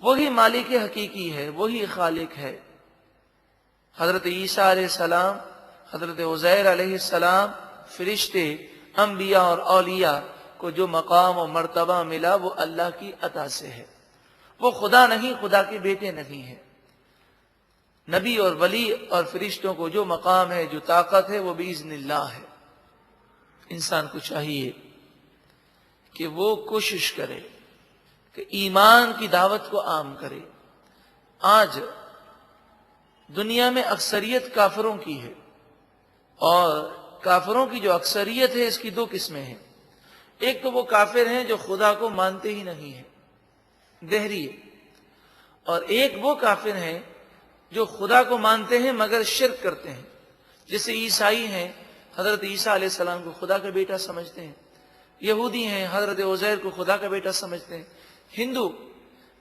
وہی مالک حقیقی ہے، وہی خالق ہے۔ حضرت عیسیٰ علیہ السلام، حضرت عزیر علیہ السلام، فرشتے، انبیاء اور اولیاء کو جو مقام و مرتبہ ملا وہ اللہ کی عطا سے ہے۔ وہ خدا نہیں، خدا کے بیٹے نہیں ہیں۔ نبی اور ولی اور فرشتوں کو جو مقام ہے، جو طاقت ہے، وہ باذن اللہ ہے۔ انسان کو چاہیے کہ وہ کوشش کرے کہ ایمان کی دعوت کو عام کرے۔ آج دنیا میں اکثریت کافروں کی ہے، اور کافروں کی جو اکثریت ہے اس کی دو قسمیں ہیں۔ ایک تو وہ کافر ہیں جو خدا کو مانتے ہی نہیں ہیں، دہری ہے، اور ایک وہ کافر ہیں جو خدا کو مانتے ہیں مگر شرک کرتے ہیں، جیسے عیسائی ہیں، حضرت عیسیٰ علیہ السلام کو خدا کا بیٹا سمجھتے ہیں، یہودی ہیں، حضرت عزیر کو خدا کا بیٹا سمجھتے ہیں، ہندو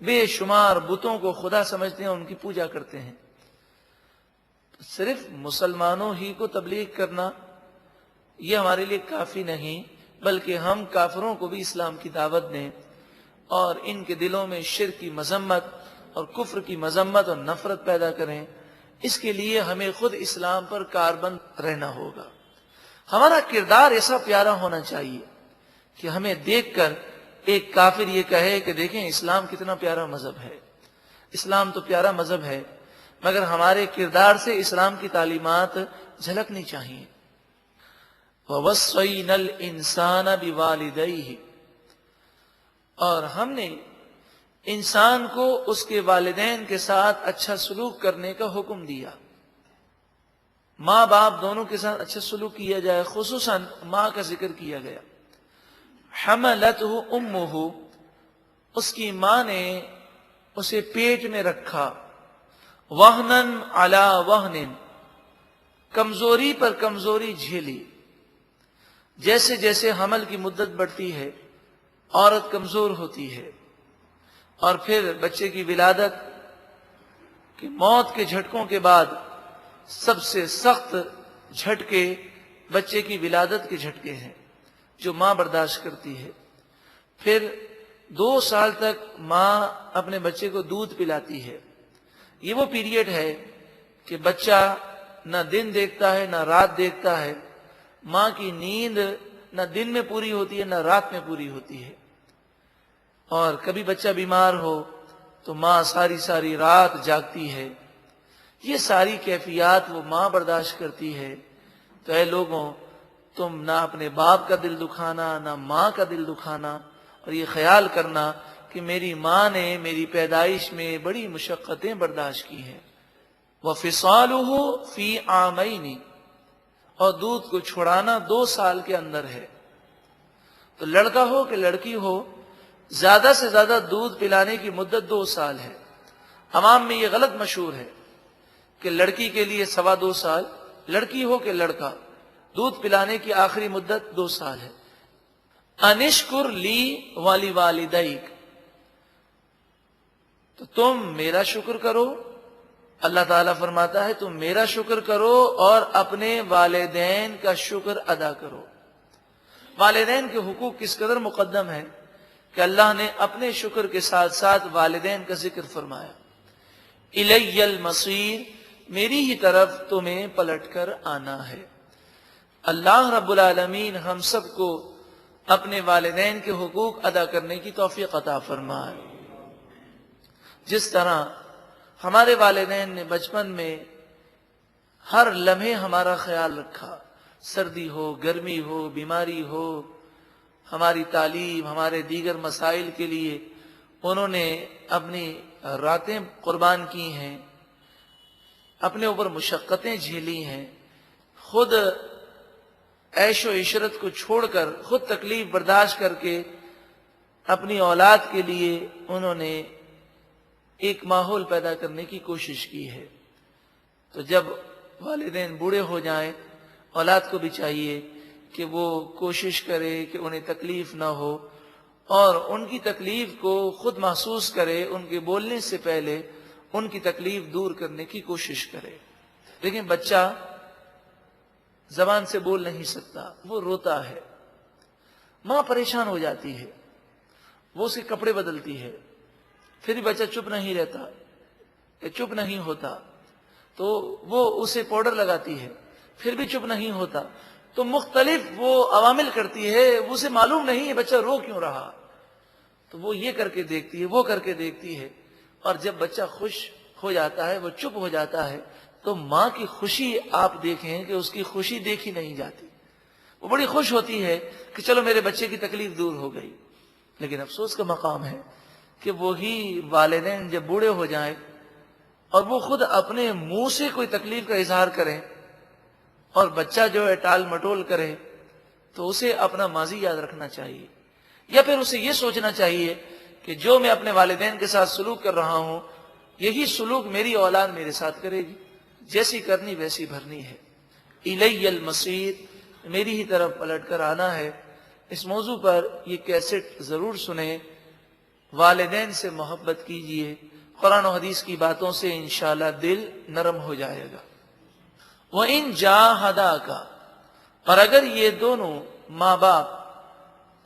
بے شمار بتوں کو خدا سمجھتے ہیں، ان کی پوجا کرتے ہیں۔ صرف مسلمانوں ہی کو تبلیغ کرنا یہ ہمارے لیے کافی نہیں، بلکہ ہم کافروں کو بھی اسلام کی دعوت دیں اور ان کے دلوں میں شرک کی مذمت اور کفر کی مذمت اور نفرت پیدا کریں۔ اس کے لیے ہمیں خود اسلام پر کاربند رہنا ہوگا۔ ہمارا کردار ایسا پیارا ہونا چاہیے کہ ہمیں دیکھ کر ایک کافر یہ کہے کہ دیکھیں اسلام کتنا پیارا مذہب ہے۔ اسلام تو پیارا مذہب ہے، مگر ہمارے کردار سے اسلام کی تعلیمات جھلکنی چاہیے۔ وَوَصَّيْنَا الْإِنسَانَ بِوَالِدَيْهِ، اور ہم نے انسان کو اس کے والدین کے ساتھ اچھا سلوک کرنے کا حکم دیا۔ ماں باپ دونوں کے ساتھ اچھا سلوک کیا جائے، خصوصاً ماں کا ذکر کیا گیا۔ حملتہ امہ، اس کی ماں نے اسے پیٹ میں رکھا، وہنن علی وہن، کمزوری پر کمزوری جھیلی۔ جیسے جیسے حمل کی مدت بڑھتی ہے عورت کمزور ہوتی ہے، اور پھر بچے کی ولادت کی موت کے جھٹکوں کے بعد سب سے سخت جھٹکے بچے کی ولادت کے جھٹکے ہیں جو ماں برداشت کرتی ہے۔ پھر 2 سال تک ماں اپنے بچے کو دودھ پلاتی ہے۔ یہ وہ پیریڈ ہے کہ بچہ نہ دن دیکھتا ہے نہ رات دیکھتا ہے، ماں کی نیند نہ دن میں پوری ہوتی ہے نہ رات میں پوری ہوتی ہے، اور کبھی بچہ بیمار ہو تو ماں ساری ساری رات جاگتی ہے۔ یہ ساری کیفیات وہ ماں برداشت کرتی ہے۔ تو اے لوگوں، تم نہ اپنے باپ کا دل دکھانا نہ ماں کا دل دکھانا، اور یہ خیال کرنا کہ میری ماں نے میری پیدائش میں بڑی مشقتیں برداشت کی ہیں۔ وَفِصَالُهُ فِي عَامَيْنِ، اور دودھ کو چھڑانا 2 سال کے اندر ہے۔ تو لڑکا ہو کہ لڑکی ہو، زیادہ سے زیادہ دودھ پلانے کی مدت 2 سال ہے۔ عوام میں یہ غلط مشہور ہے کہ لڑکی کے لیے 2.25 سال، لڑکی ہو کہ لڑکا، دودھ پلانے کی آخری مدت 2 سال ہے۔ انشکر لی والی والدیک، تو تم میرا شکر کرو۔ اللہ تعالیٰ فرماتا ہے تم میرا شکر کرو اور اپنے والدین کا شکر ادا کرو۔ والدین کے حقوق کس قدر مقدم ہے کہ اللہ نے اپنے شکر کے ساتھ ساتھ والدین کا ذکر فرمایا۔ الی المصیر، میری ہی طرف تمہیں پلٹ کر آنا ہے۔ اللہ رب العالمین ہم سب کو اپنے والدین کے حقوق ادا کرنے کی توفیق عطا فرمائے۔ جس طرح ہمارے والدین نے بچپن میں ہر لمحے ہمارا خیال رکھا، سردی ہو، گرمی ہو، بیماری ہو، ہماری تعلیم، ہمارے دیگر مسائل کے لیے انہوں نے اپنی راتیں قربان کی ہیں، اپنے اوپر مشقتیں جھیلی ہیں، خود عیش و عشرت کو چھوڑ کر، خود تکلیف برداشت کر کے اپنی اولاد کے لیے انہوں نے ایک ماحول پیدا کرنے کی کوشش کی ہے۔ تو جب والدین بوڑھے ہو جائیں، اولاد کو بھی چاہیے کہ وہ کوشش کرے کہ انہیں تکلیف نہ ہو اور ان کی تکلیف کو خود محسوس کرے، ان کے بولنے سے پہلے ان کی تکلیف دور کرنے کی کوشش کرے۔ لیکن بچہ زبان سے بول نہیں سکتا، وہ روتا ہے، ماں پریشان ہو جاتی ہے، وہ اس کے کپڑے بدلتی ہے، پھر بھی بچہ چپ نہیں رہتا، چپ نہیں ہوتا، تو وہ اسے پاؤڈر لگاتی ہے، پھر بھی چپ نہیں ہوتا، تو مختلف وہ عوامل کرتی ہے، اسے معلوم نہیں ہے بچہ رو کیوں رہا، تو وہ یہ کر کے دیکھتی ہے، وہ کر کے دیکھتی ہے، اور جب بچہ خوش ہو جاتا ہے، وہ چپ ہو جاتا ہے، تو ماں کی خوشی آپ دیکھیں کہ اس کی خوشی دیکھی نہیں جاتی، وہ بڑی خوش ہوتی ہے کہ چلو میرے بچے کی تکلیف دور ہو گئی۔ لیکن افسوس کا مقام ہے کہ وہی والدین جب بوڑھے ہو جائیں اور وہ خود اپنے منہ سے کوئی تکلیف کا اظہار کریں اور بچہ جو ہے ٹال مٹول کرے، تو اسے اپنا ماضی یاد رکھنا چاہیے، یا پھر اسے یہ سوچنا چاہیے کہ جو میں اپنے والدین کے ساتھ سلوک کر رہا ہوں، یہی سلوک میری اولاد میرے ساتھ کرے گی، جیسی کرنی ویسی بھرنی ہے۔ الی المصیر، میری ہی طرف پلٹ کر آنا ہے۔ اس موضوع پر یہ کیسٹ ضرور سنیں، والدین سے محبت کیجئے، قرآن و حدیث کی باتوں سے انشاءاللہ دل نرم ہو جائے گا۔ وَإِن جَاهَدَاكَ، اور اگر یہ دونوں ماں باپ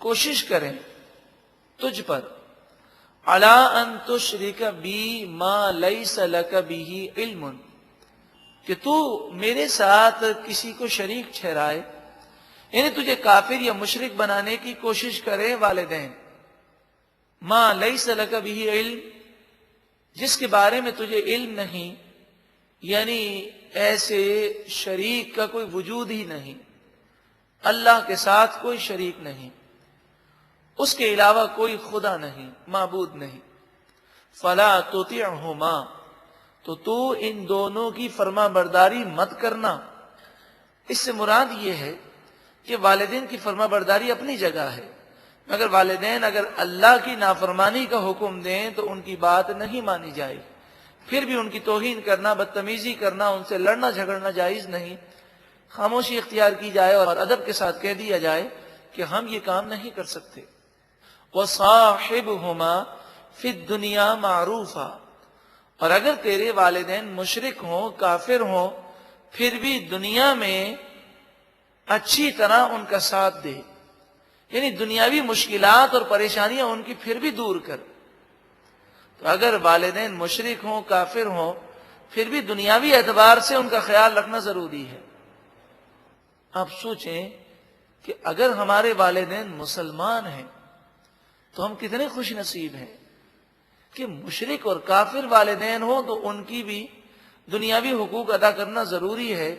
کوشش کریں تجھ پر، عَلَىٰ أَن تُشْرِكَ بِي مَا لَيْسَ لَكَ بِهِ عِلْمٌ، کہ تو میرے ساتھ کسی کو شریک ٹھہرائے، یعنی تجھے کافر یا مشرک بنانے کی کوشش کرے والدین، ما لیس لک بہ علم، جس کے بارے میں تجھے علم نہیں، یعنی ایسے شریک کا کوئی وجود ہی نہیں، اللہ کے ساتھ کوئی شریک نہیں، اس کے علاوہ کوئی خدا نہیں، معبود نہیں، فلا تطعہما، تو ان دونوں کی فرما برداری مت کرنا۔ اس سے مراد یہ ہے کہ والدین کی فرما برداری اپنی جگہ ہے، مگر والدین اگر اللہ کی نافرمانی کا حکم دیں تو ان کی بات نہیں مانی جائے، پھر بھی ان کی توہین کرنا، بدتمیزی کرنا، ان سے لڑنا جھگڑنا جائز نہیں، خاموشی اختیار کی جائے اور ادب کے ساتھ کہہ دیا جائے کہ ہم یہ کام نہیں کر سکتے۔ وَصَاحِبْهُمَا فِي الدُّنْيَا مَعْرُوفًا، اور اگر تیرے والدین مشرک ہوں، کافر ہوں، پھر بھی دنیا میں اچھی طرح ان کا ساتھ دے، یعنی دنیاوی مشکلات اور پریشانیاں ان کی پھر بھی دور کر۔ تو اگر والدین مشرک ہوں، کافر ہوں، پھر بھی دنیاوی اعتبار سے ان کا خیال رکھنا ضروری ہے۔ آپ سوچیں کہ اگر ہمارے والدین مسلمان ہیں تو ہم کتنے خوش نصیب ہیں کہ مشرک اور کافر والدین ہوں تو ان کی بھی دنیاوی حقوق ادا کرنا ضروری ہے،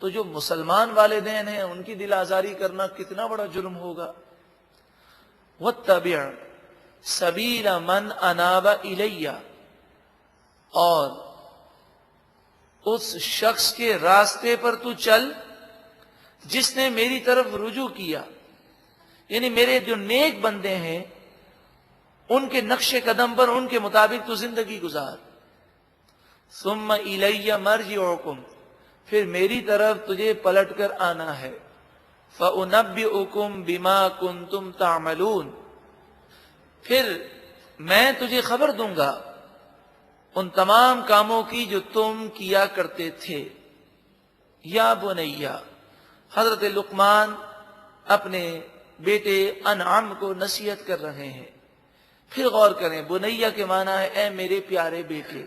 تو جو مسلمان والدین ہیں ان کی دل آزاری کرنا کتنا بڑا جرم ہوگا۔ وَاتَّبِعْ سَبِيلَ مَنْ أَنَابَ إِلَيَّ، اور اس شخص کے راستے پر تو چل جس نے میری طرف رجوع کیا، یعنی میرے جو نیک بندے ہیں ان کے نقش قدم پر، ان کے مطابق تو زندگی گزار۔ ثم الی مرجعکم، پھر میری طرف تجھے پلٹ کر آنا ہے۔ فانبئکم بما کنتم تعملون، پھر میں تجھے خبر دوں گا ان تمام کاموں کی جو تم کیا کرتے تھے۔ یا بنیا، حضرت لقمان اپنے بیٹے انعام کو نصیحت کر رہے ہیں۔ پھر غور کریں، بنیا کے معنی ہے اے میرے پیارے بیٹے۔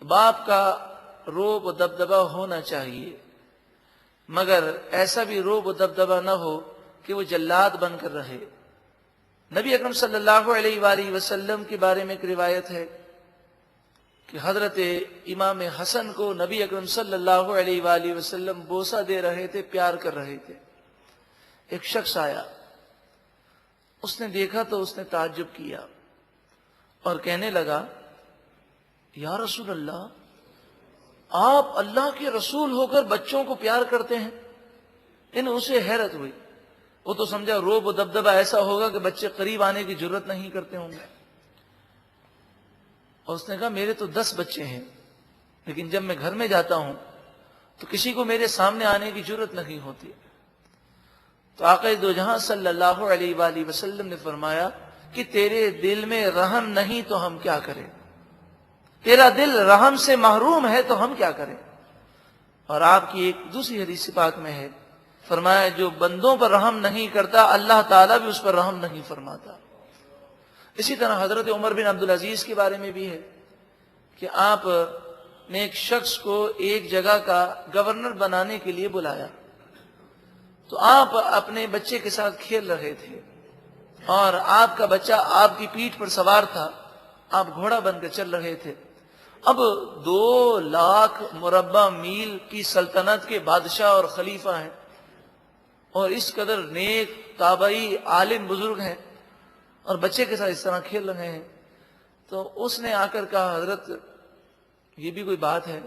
باپ کا روب و دبدبہ ہونا چاہیے، مگر ایسا بھی روب و دبدبہ نہ ہو کہ وہ جلاد بن کر رہے۔ نبی اکرم صلی اللہ علیہ وآلہ وسلم کے بارے میں ایک روایت ہے کہ حضرت امام حسن کو نبی اکرم صلی اللہ علیہ وآلہ وسلم بوسہ دے رہے تھے، پیار کر رہے تھے۔ ایک شخص آیا، اس نے دیکھا تو اس نے تعجب کیا اور کہنے لگا یا رسول اللہ، آپ اللہ کے رسول ہو کر بچوں کو پیار کرتے ہیں؟ اسے حیرت ہوئی، وہ تو سمجھا روب و دبدبہ ایسا ہوگا کہ بچے قریب آنے کی جرت نہیں کرتے ہوں گے. اور اس نے کہا میرے تو 10 بچے ہیں، لیکن جب میں گھر میں جاتا ہوں تو کسی کو میرے سامنے آنے کی جرت نہیں ہوتی. تو آقا دو جہاں صلی اللہ علیہ وآلہ وسلم نے فرمایا کہ تیرے دل میں رحم نہیں تو ہم کیا کریں، تیرا دل رحم سے محروم ہے تو ہم کیا کریں. اور آپ کی ایک دوسری حدیث پاک میں ہے، فرمایا جو بندوں پر رحم نہیں کرتا اللہ تعالیٰ بھی اس پر رحم نہیں فرماتا. اسی طرح حضرت عمر بن عبدالعزیز کے بارے میں بھی ہے کہ آپ نے ایک شخص کو ایک جگہ کا گورنر بنانے کے لیے بلایا. تو آپ اپنے بچے کے ساتھ کھیل رہے تھے اور آپ کا بچہ آپ کی پیٹھ پر سوار تھا، آپ گھوڑا بن کر چل رہے تھے. اب 2 لاکھ مربع میل کی سلطنت کے بادشاہ اور خلیفہ ہیں اور اس قدر نیک تابعی عالم بزرگ ہیں اور بچے کے ساتھ اس طرح کھیل رہے ہیں. تو اس نے آ کر کہا حضرت یہ بھی کوئی بات ہے،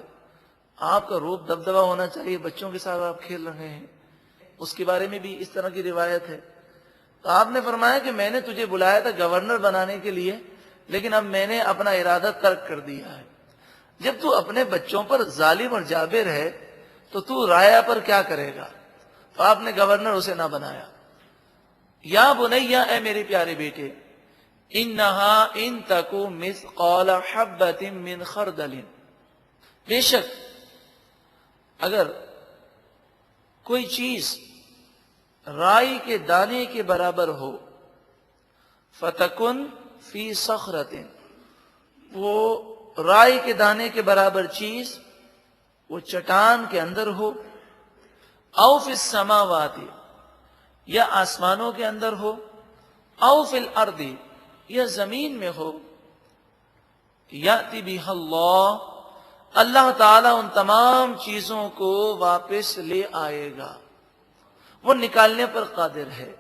آپ کا روب دبدبہ ہونا چاہیے، بچوں کے ساتھ آپ کھیل رہے ہیں. اس کے بارے میں بھی اس طرح کی روایت ہے. تو آپ نے فرمایا کہ میں نے تجھے بلایا تھا گورنر بنانے کے لیے، لیکن اب میں نے اپنا ارادہ ترک کر دیا ہے. جب تو اپنے بچوں پر ظالم اور جابر ہے تو رایا پر کیا کرے گا؟ تو آپ نے گورنر اسے نہ بنایا. یا بنیا، اے میرے پیارے بیٹے، انہا ان تکو مثقال حبۃ من خردل، بے شک اگر کوئی چیز رائی کے دانے کے برابر ہو، فتکن فی صخرۃ، وہ رائی کے دانے کے برابر چیز وہ چٹان کے اندر ہو، او فی السماوات، یا آسمانوں کے اندر ہو، او فی الارض، یا زمین میں ہو، یأتی بہا اللہ، اللہ تعالیٰ ان تمام چیزوں کو واپس لے آئے گا، وہ نکالنے پر قادر ہے.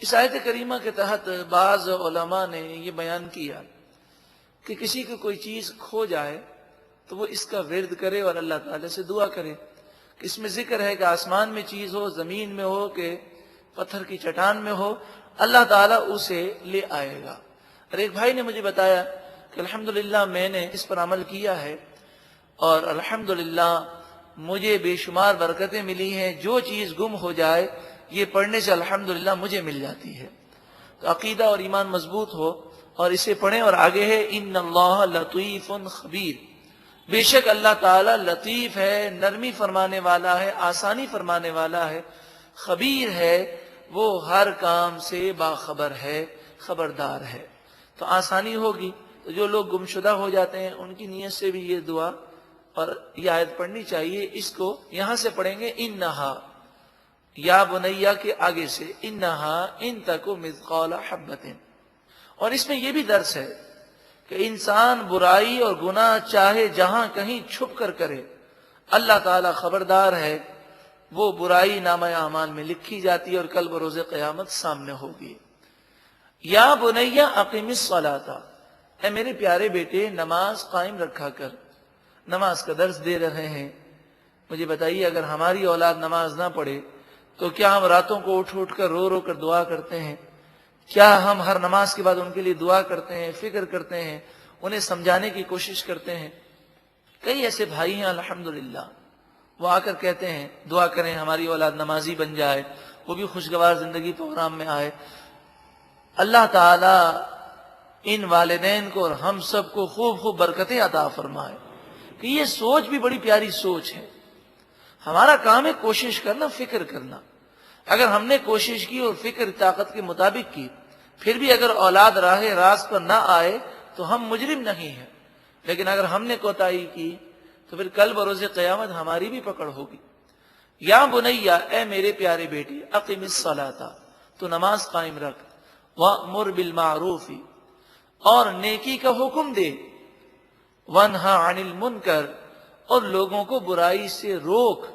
اس آیت کریمہ کے تحت بعض علماء نے یہ بیان کیا کہ کسی کو کوئی چیز کھو جائے تو وہ اس کا ورد کرے اور اللہ تعالیٰ سے دعا کرے. اس میں ذکر ہے کہ آسمان میں چیز ہو، زمین میں ہو، کہ پتھر کی چٹان میں ہو، اللہ تعالیٰ اسے لے آئے گا. اور ایک بھائی نے مجھے بتایا کہ الحمدللہ میں نے اس پر عمل کیا ہے اور الحمدللہ مجھے بے شمار برکتیں ملی ہیں. جو چیز گم ہو جائے یہ پڑھنے سے الحمدللہ مجھے مل جاتی ہے. تو عقیدہ اور ایمان مضبوط ہو اور اسے پڑھیں. اور آگے ہے ان اللہ لطیف خبیر، بے شک اللہ تعالی لطیف ہے، نرمی فرمانے والا ہے، آسانی فرمانے والا ہے، خبیر ہے، وہ ہر کام سے باخبر ہے، خبردار ہے. تو آسانی ہوگی. تو جو لوگ گمشدہ ہو جاتے ہیں ان کی نیت سے بھی یہ دعا اور یہ آیت پڑھنی چاہیے. اس کو یہاں سے پڑھیں گے انہا، یا بنیا کے آگے سے انہا ان تکو مثقال حبۃ. اور اس میں یہ بھی درس ہے کہ انسان برائی اور گناہ چاہے جہاں کہیں چھپ کر کرے، اللہ تعالی خبردار ہے، وہ برائی نامہ اعمال میں لکھی جاتی ہے اور کل بروز قیامت سامنے ہوگی. یا بنیا اقیم الصلاۃ، اے میرے پیارے بیٹے نماز قائم رکھا کر. نماز کا درس دے رہے ہیں. مجھے بتائیے اگر ہماری اولاد نماز نہ پڑھے تو کیا ہم راتوں کو اٹھ اٹھ کر رو رو کر دعا کرتے ہیں؟ کیا ہم ہر نماز کے بعد ان کے لیے دعا کرتے ہیں، فکر کرتے ہیں، انہیں سمجھانے کی کوشش کرتے ہیں؟ کئی ایسے بھائی ہیں الحمدللہ، وہ آ کر کہتے ہیں دعا کریں ہماری اولاد نمازی بن جائے، وہ بھی خوشگوار زندگی پروگرام میں آئے. اللہ تعالی ان والدین کو اور ہم سب کو خوب خوب برکتیں عطا فرمائے. کہ یہ سوچ بھی بڑی پیاری سوچ ہے. ہمارا کام ہے کوشش کرنا، فکر کرنا. اگر ہم نے کوشش کی اور فکر طاقت کے مطابق کی، پھر بھی اگر اولاد راہ راست پر نہ آئے تو ہم مجرم نہیں ہیں. لیکن اگر ہم نے کوتاہی کی تو پھر کل بروز قیامت ہماری بھی پکڑ ہوگی. یا بنیا، اے میرے پیارے بیٹے، اقیم الصلاۃ، تو نماز قائم رکھ، وامر بالمعروف، اور نیکی کا حکم دے، وانہا عن المنکر، اور لوگوں کو برائی سے روک.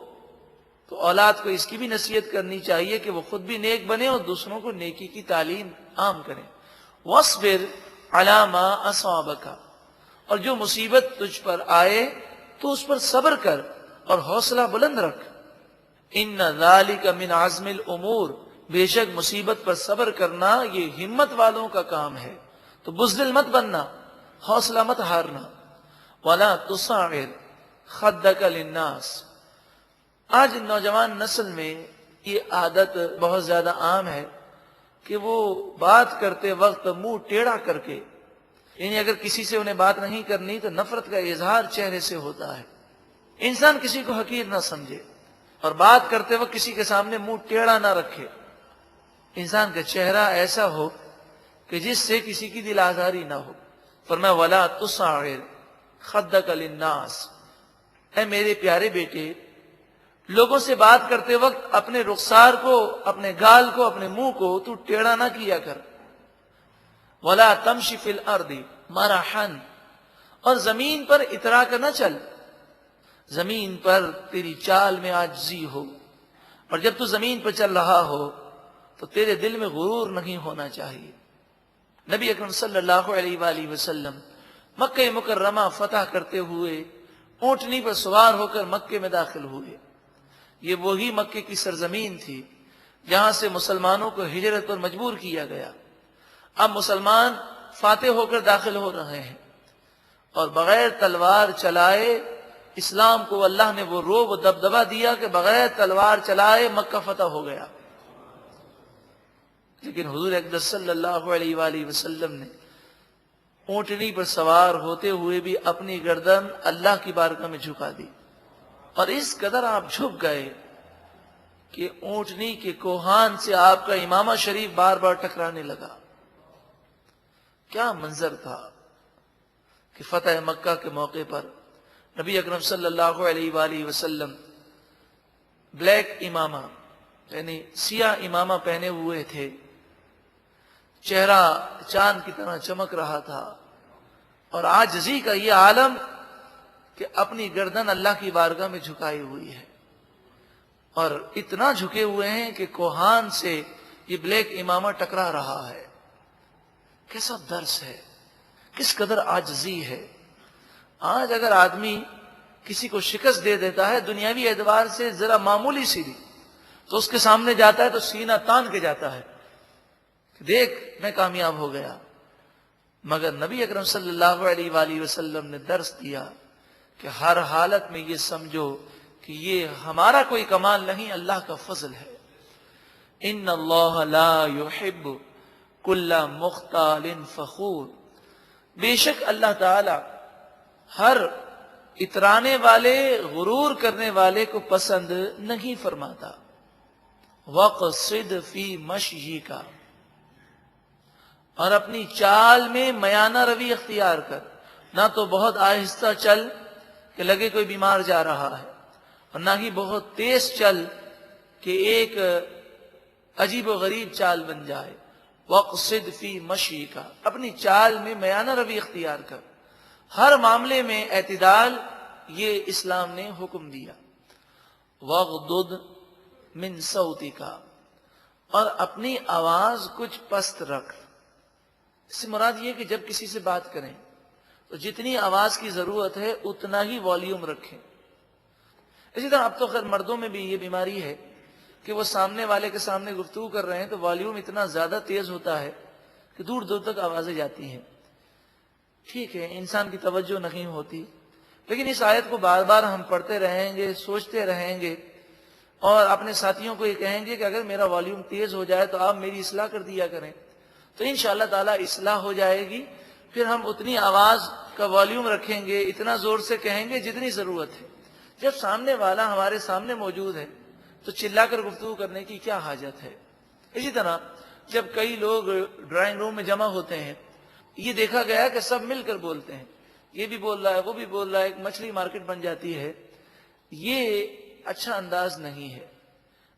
تو اولاد کو اس کی بھی نصیحت کرنی چاہیے کہ وہ خود بھی نیک بنے اور دوسروں کو نیکی کی تعلیم عام کریں. وَاصْبِرْ عَلَىٰ مَا أَصَابَكَ، اور جو مصیبت تجھ پر آئے تو اس پر صبر کر اور حوصلہ بلند رکھ. إِنَّ ذَلِكَ مِنْ عَزْمِ الْأُمُورِ، بے شک مصیبت پر صبر کرنا یہ ہمت والوں کا کام ہے. تو بزدل مت بننا، حوصلہ مت ہارنا. وَلَا تُصَعِّرْ خَدَّكَ لِلنَّاسِ، آج نوجوان نسل میں یہ عادت بہت زیادہ عام ہے کہ وہ بات کرتے وقت منہ ٹیڑھا کر کے، یعنی اگر کسی سے انہیں بات نہیں کرنی تو نفرت کا اظہار چہرے سے ہوتا ہے. انسان کسی کو حقیر نہ سمجھے اور بات کرتے وقت کسی کے سامنے منہ ٹیڑھا نہ رکھے. انسان کا چہرہ ایسا ہو کہ جس سے کسی کی دل آزاری نہ ہو. فرمایا وَلَا تُصَعِّرْ خَدَّكَ لِلنَّاسِ، اے میرے پیارے بیٹے، لوگوں سے بات کرتے وقت اپنے رخسار کو، اپنے گال کو، اپنے منہ کو تو ٹیڑھا نہ کیا کر. وَلَا تَمْشِ فِي الْأَرْضِ مَرَحًا، اور زمین پر اترا کر نہ چل. زمین پر تیری چال میں عاجزی ہو، اور جب تو زمین پر چل رہا ہو تو تیرے دل میں غرور نہیں ہونا چاہیے. نبی اکرم صلی اللہ علیہ وآلہ وسلم مکہ مکرمہ فتح کرتے ہوئے اونٹنی پر سوار ہو کر مکے میں داخل ہوئے. یہ وہی مکے کی سرزمین تھی جہاں سے مسلمانوں کو ہجرت پر مجبور کیا گیا. اب مسلمان فاتح ہو کر داخل ہو رہے ہیں اور بغیر تلوار چلائے اسلام کو اللہ نے وہ روب و دبدبا دیا کہ بغیر تلوار چلائے مکہ فتح ہو گیا. لیکن حضور اقدس صلی اللہ علیہ وآلہ وسلم نے اونٹنی پر سوار ہوتے ہوئے بھی اپنی گردن اللہ کی بارگاہ میں جھکا دی، اور اس قدر آپ جھک گئے کہ اونٹنی کے کوہان سے آپ کا امامہ شریف بار بار ٹکرانے لگا. کیا منظر تھا کہ فتح مکہ کے موقع پر نبی اکرم صلی اللہ علیہ وآلہ وسلم بلیک امامہ یعنی سیاہ امامہ پہنے ہوئے تھے، چہرہ چاند کی طرح چمک رہا تھا، اور عاجزی کا یہ عالم کہ اپنی گردن اللہ کی بارگاہ میں جھکائی ہوئی ہے، اور اتنا جھکے ہوئے ہیں کہ کوہان سے یہ بلیک امامہ ٹکرا رہا ہے. کیسا درس ہے، کس قدر عاجزی ہے. آج اگر آدمی کسی کو شکست دے دیتا ہے دنیاوی اعتبار سے ذرا معمولی سی بھی، تو اس کے سامنے جاتا ہے تو سینہ تان کے جاتا ہے کہ دیکھ میں کامیاب ہو گیا. مگر نبی اکرم صلی اللہ علیہ وآلہ وسلم نے درس دیا کہ ہر حالت میں یہ سمجھو کہ یہ ہمارا کوئی کمال نہیں، اللہ کا فضل ہے. ان اللہ لا يحب کل مختال فخور، بے شک اللہ تعالی ہر اترانے والے، غرور کرنے والے کو پسند نہیں فرماتا. وَقْصِدْ فِي مَشْيِكَ، اور اپنی چال میں میانہ روی اختیار کر. نہ تو بہت آہستہ چل کہ لگے کوئی بیمار جا رہا ہے، اور نہ ہی بہت تیز چل کہ ایک عجیب و غریب چال بن جائے. وَقْصِدْ فِي مَشْيِكَ، اپنی چال میں میانہ روی اختیار کر. ہر معاملے میں اعتدال یہ اسلام نے حکم دیا. وَغْضُضْ مِنْ صَوْتِكَ، اور اپنی آواز کچھ پست رکھ. اس سے مراد یہ کہ جب کسی سے بات کریں تو جتنی آواز کی ضرورت ہے اتنا ہی والیوم رکھیں. اسی طرح اب تو خیر مردوں میں بھی یہ بیماری ہے کہ وہ سامنے والے کے سامنے گفتگو کر رہے ہیں تو والیوم اتنا زیادہ تیز ہوتا ہے کہ دور دور تک آوازیں جاتی ہیں. ٹھیک ہے، انسان کی توجہ نہیں ہوتی، لیکن اس آیت کو بار بار ہم پڑھتے رہیں گے، سوچتے رہیں گے، اور اپنے ساتھیوں کو یہ کہیں گے کہ اگر میرا والیوم تیز ہو جائے تو آپ میری اصلاح کر دیا کریں، تو انشاءاللہ تعالی اصلاح ہو جائے گی. پھر ہم اتنی آواز کا والیوم رکھیں گے، اتنا زور سے کہیں گے جتنی ضرورت ہے. جب سامنے والا ہمارے سامنے موجود ہے تو چلا کر گفتگو کرنے کی کیا حاجت ہے. اسی طرح جب کئی لوگ ڈرائنگ روم میں جمع ہوتے ہیں، یہ دیکھا گیا کہ سب مل کر بولتے ہیں، یہ بھی بول رہا ہے وہ بھی بول رہا ہے، ایک مچھلی مارکیٹ بن جاتی ہے. یہ اچھا انداز نہیں ہے.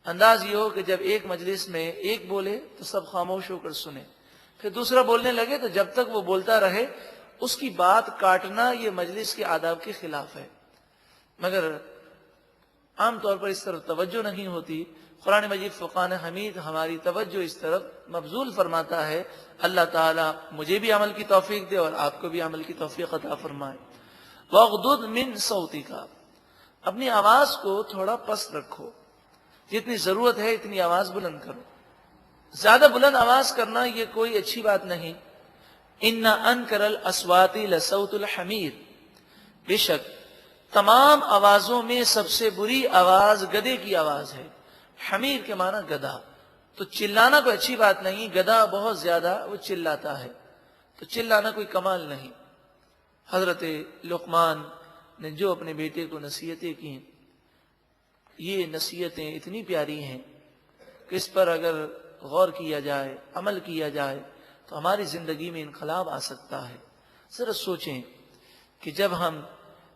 انداز یہ ہو کہ جب ایک مجلس میں ایک بولے تو سب خاموش ہو کر سنیں، پھر دوسرا بولنے لگے تو جب تک وہ بولتا رہے اس کی بات کاٹنا یہ مجلس کے آداب کے خلاف ہے. مگر عام طور پر اس طرف توجہ نہیں ہوتی. قرآن مجید فرقان حمید ہماری توجہ اس طرف مبذول فرماتا ہے. اللہ تعالیٰ مجھے بھی عمل کی توفیق دے اور آپ کو بھی عمل کی توفیق عطا فرمائے. وَاغْضُضْ مِنْ صَوْتِكَ، اپنی آواز کو تھوڑا پست رکھو، جتنی ضرورت ہے اتنی آواز بلند کرو. زیادہ بلند آواز کرنا یہ کوئی اچھی بات نہیں. اِنَّ أَنْكَرَ الْأَصْوَاتِ لَصَوْتُ الْحَمِيرِ، بے شک تمام آوازوں میں سب سے بری آواز گدھے کی آواز ہے. حمیر کے معنی گدھا. تو چلانا کوئی اچھی بات نہیں، گدھا بہت زیادہ وہ چلاتا ہے، تو چلانا کوئی کمال نہیں. حضرت لقمان نے جو اپنے بیٹے کو نصیحتیں کی، یہ نصیحتیں اتنی پیاری ہیں کہ اس پر اگر غور کیا جائے، عمل کیا جائے تو ہماری زندگی میں انقلاب آ سکتا ہے. ذرا سوچیں کہ جب ہم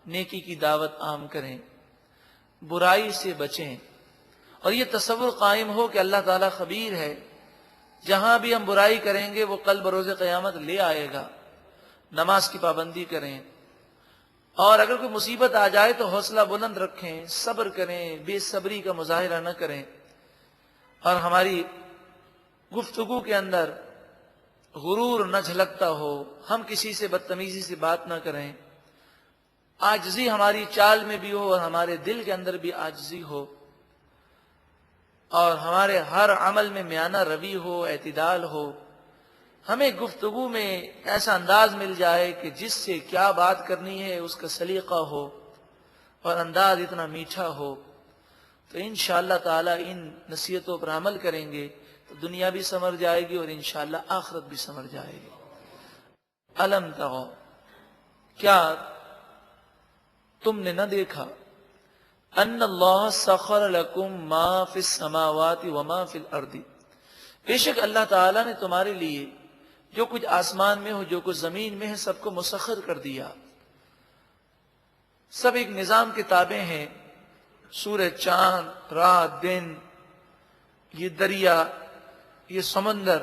نیکی کی دعوت عام کریں، برائی سے بچیں، اور یہ تصور قائم ہو کہ اللہ تعالیٰ خبیر ہے، جہاں بھی ہم برائی کریں گے وہ کل بروز قیامت لے آئے گا. نماز کی پابندی کریں، اور اگر کوئی مصیبت آ جائے تو حوصلہ بلند رکھیں، صبر کریں، بے صبری کا مظاہرہ نہ کریں، اور ہماری گفتگو کے اندر غرور نہ جھلکتا ہو، ہم کسی سے بدتمیزی سے بات نہ کریں، عاجزی ہماری چال میں بھی ہو اور ہمارے دل کے اندر بھی عاجزی ہو، اور ہمارے ہر عمل میں میانہ روی ہو، اعتدال ہو. ہمیں گفتگو میں ایسا انداز مل جائے کہ جس سے کیا بات کرنی ہے اس کا سلیقہ ہو اور انداز اتنا میٹھا ہو. تو انشاءاللہ تعالی ان نصیحتوں پر عمل کریں گے تو دنیا بھی سنور جائے گی اور انشاءاللہ آخرت بھی سنور جائے گی. الم تروا، کیا تم نے نہ دیکھا، ان اللہ سخر لکم ما فی السماوات وما فی الارض، بے شک اللہ تعالیٰ نے تمہارے لیے جو کچھ آسمان میں ہو، جو کچھ زمین میں ہے، سب کو مسخر کر دیا. سب ایک نظام کے تابع ہیں. سورج، چاند، رات، دن، یہ دریا، یہ سمندر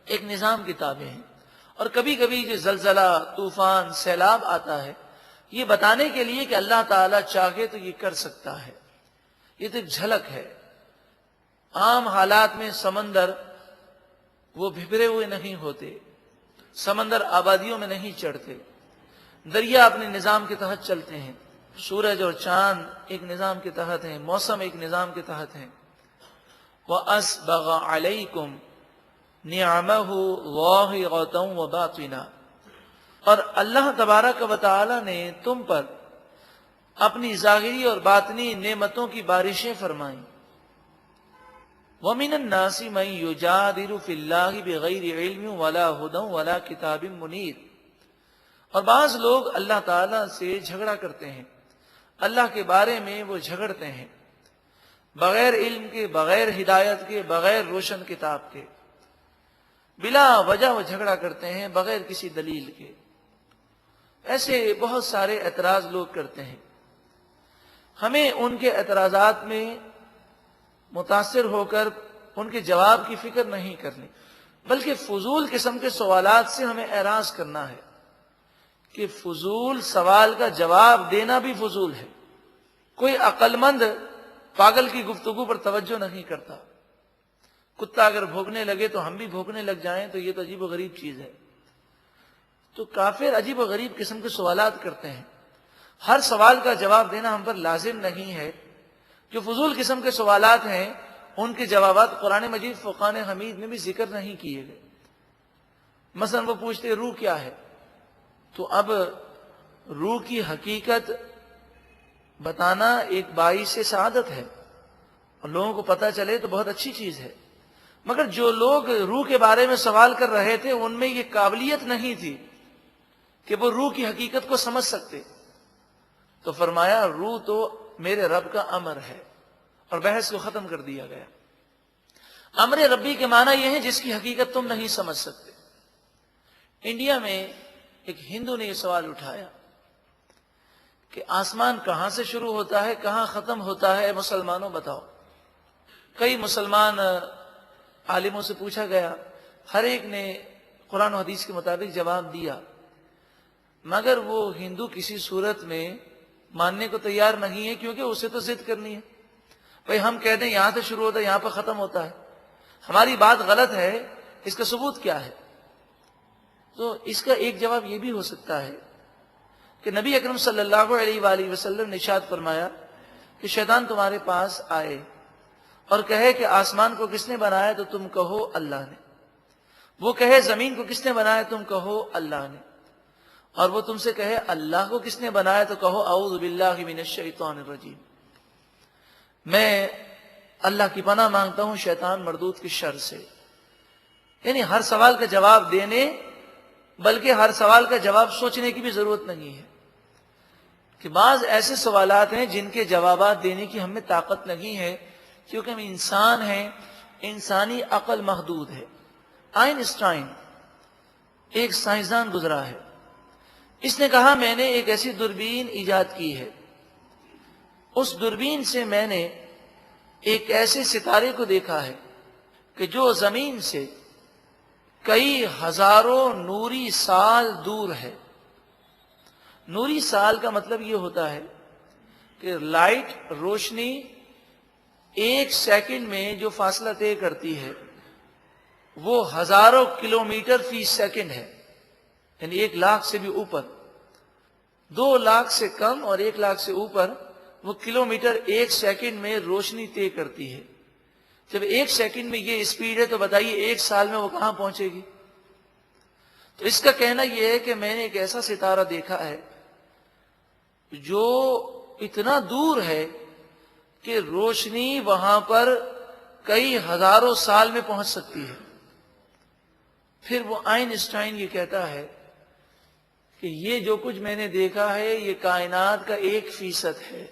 ایک نظام کے تابع ہیں. اور کبھی کبھی جو زلزلہ، طوفان، سیلاب آتا ہے، یہ بتانے کے لیے کہ اللہ تعالیٰ چاہے تو یہ کر سکتا ہے. یہ تو ایک جھلک ہے. عام حالات میں سمندر وہ بھبرے ہوئے نہیں ہوتے، سمندر آبادیوں میں نہیں چڑھتے، دریا اپنے نظام کے تحت چلتے ہیں. سورج اور چاند ایک نظام کے تحت ہیں، موسم ایک نظام کے تحت ہیں. وَأَسْبَغَ عَلَيْكُمْ نِعَمَهُ ظَاهِرَةً وَبَاطِنًا، اور اللہ تبارک و تعالی نے تم پر اپنی ظاہری اور باطنی نعمتوں کی بارشیں فرمائیں. وَمِنَ النَّاسِ مَن يُجَادِلُ فِي اللَّهِ بِغَيْرِ عِلْمٍ وَلَا هُدًى وَلَا كِتَابٍ مُنِيرٍ، اور بعض لوگ اللہ تعالیٰ سے جھگڑا کرتے ہیں، اللہ کے بارے میں وہ جھگڑتے ہیں بغیر علم کے، بغیر ہدایت کے، بغیر روشن کتاب کے، بلا وجہ وہ جھگڑا کرتے ہیں بغیر کسی دلیل کے. ایسے بہت سارے اعتراض لوگ کرتے ہیں. ہمیں ان کے اعتراضات میں متاثر ہو کر ان کے جواب کی فکر نہیں کرنی، بلکہ فضول قسم کے سوالات سے ہمیں اعراض کرنا ہے کہ فضول سوال کا جواب دینا بھی فضول ہے. کوئی عقل مند پاگل کی گفتگو پر توجہ نہیں کرتا. کتا اگر بھونکنے لگے تو ہم بھی بھونکنے لگ جائیں تو یہ تو عجیب و غریب چیز ہے. تو کافر عجیب و غریب قسم کے سوالات کرتے ہیں. ہر سوال کا جواب دینا ہم پر لازم نہیں ہے. جو فضول قسم کے سوالات ہیں ان کے جوابات قرآن مجید فرقان حمید میں بھی ذکر نہیں کیے گئے. مثلا وہ پوچھتے روح کیا ہے، تو اب روح کی حقیقت بتانا ایک باعث سعادت ہے، اور لوگوں کو پتہ چلے تو بہت اچھی چیز ہے. مگر جو لوگ روح کے بارے میں سوال کر رہے تھے ان میں یہ قابلیت نہیں تھی کہ وہ روح کی حقیقت کو سمجھ سکتے. تو فرمایا روح تو میرے رب کا امر ہے، اور بحث کو ختم کر دیا گیا. امر ربی کے معنی یہ ہے جس کی حقیقت تم نہیں سمجھ سکتے. انڈیا میں ایک ہندو نے یہ سوال اٹھایا کہ آسمان کہاں سے شروع ہوتا ہے، کہاں ختم ہوتا ہے، مسلمانوں بتاؤ. کئی مسلمان عالموں سے پوچھا گیا، ہر ایک نے قرآن و حدیث کے مطابق جواب دیا، مگر وہ ہندو کسی صورت میں ماننے کو تیار نہیں ہے، کیونکہ اسے تو ضد کرنی ہے. بھئی ہم کہہ دیں یہاں سے شروع ہوتا ہے یہاں پر ختم ہوتا ہے، ہماری بات غلط ہے، اس کا ثبوت کیا ہے؟ تو اس کا ایک جواب یہ بھی ہو سکتا ہے کہ نبی اکرم صلی اللہ علیہ وآلہ وسلم نے ارشاد فرمایا کہ شیطان تمہارے پاس آئے اور کہے کہ آسمان کو کس نے بنایا تو تم کہو اللہ نے، وہ کہے زمین کو کس نے بنایا تم کہو اللہ نے، اور وہ تم سے کہے اللہ کو کس نے بنایا تو کہو اعوذ باللہ من الشیطان الرجیم. میں اللہ کی پناہ مانگتا ہوں شیطان مردود کی شر سے. یعنی ہر سوال کا جواب دینے، بلکہ ہر سوال کا جواب سوچنے کی بھی ضرورت نہیں ہے، کہ بعض ایسے سوالات ہیں جن کے جوابات دینے کی ہمیں طاقت نہیں ہے، کیونکہ ہم انسان ہیں، انسانی عقل محدود ہے. آئنسٹائن ایک سائنسدان گزرا ہے، اس نے کہا میں نے ایک ایسی دوربین ایجاد کی ہے، اس دوربین سے میں نے ایک ایسے ستارے کو دیکھا ہے کہ جو زمین سے کئی ہزاروں نوری سال دور ہے. نوری سال کا مطلب یہ ہوتا ہے کہ لائٹ، روشنی ایک سیکنڈ میں جو فاصلہ طے کرتی ہے وہ ہزاروں کلومیٹر فی سیکنڈ ہے، یعنی 1,00,000 سے بھی اوپر. 2,00,000 سے کم اور 1,00,000 سے اوپر وہ کلومیٹر ایک سیکنڈ میں روشنی طے کرتی ہے. جب ایک سیکنڈ میں یہ اسپیڈ ہے تو بتائیے ایک سال میں وہ کہاں پہنچے گی؟ تو اس کا کہنا یہ ہے کہ میں نے ایک ایسا ستارہ دیکھا ہے جو اتنا دور ہے کہ روشنی وہاں پر کئی ہزاروں سال میں پہنچ سکتی ہے. پھر وہ آئنسٹائن یہ کہتا ہے کہ یہ جو کچھ میں نے دیکھا ہے یہ کائنات کا 1% ہے.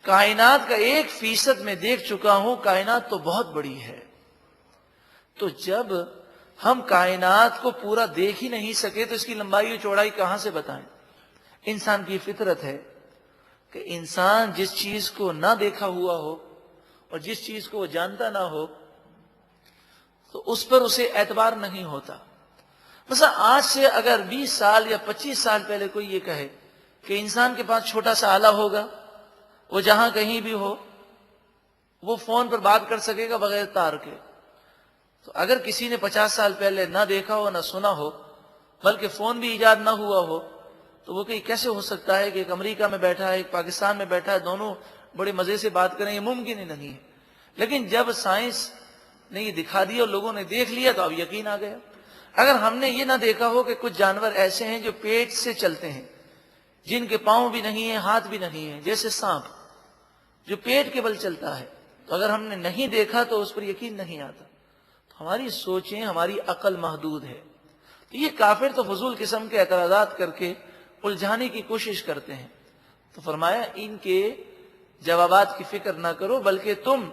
کائنات کا 1% میں دیکھ چکا ہوں، کائنات تو بہت بڑی ہے. تو جب ہم کائنات کو پورا دیکھ ہی نہیں سکے تو اس کی لمبائی اور چوڑائی کہاں سے بتائیں؟ انسان کی فطرت ہے کہ انسان جس چیز کو نہ دیکھا ہوا ہو اور جس چیز کو وہ جانتا نہ ہو تو اس پر اسے اعتبار نہیں ہوتا. مثلا آج سے اگر 20 سال یا 25 سال پہلے کوئی یہ کہے کہ انسان کے پاس چھوٹا سا آلہ ہوگا، وہ جہاں کہیں بھی ہو وہ فون پر بات کر سکے گا بغیر تار کے، تو اگر کسی نے 50 سال پہلے نہ دیکھا ہو نہ سنا ہو بلکہ فون بھی ایجاد نہ ہوا ہو تو وہ کہ کیسے ہو سکتا ہے کہ ایک امریکہ میں بیٹھا ہے ایک پاکستان میں بیٹھا ہے، دونوں بڑے مزے سے بات کریں؟ یہ ممکن ہی نہیں ہے. لیکن جب سائنس نے یہ دکھا دیا اور لوگوں نے دیکھ لیا تو اب یقین آ گیا. اگر ہم نے یہ نہ دیکھا ہو کہ کچھ جانور ایسے ہیں جو پیٹ سے چلتے ہیں، جن کے پاؤں بھی نہیں ہیں ہاتھ بھی نہیں ہیں، جیسے سانپ جو پیٹ کے بل چلتا ہے، تو اگر ہم نے نہیں دیکھا تو اس پر یقین نہیں آتا. تو ہماری سوچیں، ہماری عقل محدود ہے. تو یہ کافر تو فضول قسم کے اعتراضات کر کے الجھانے کی کوشش کرتے ہیں. تو فرمایا ان کے جوابات کی فکر نہ کرو، بلکہ تم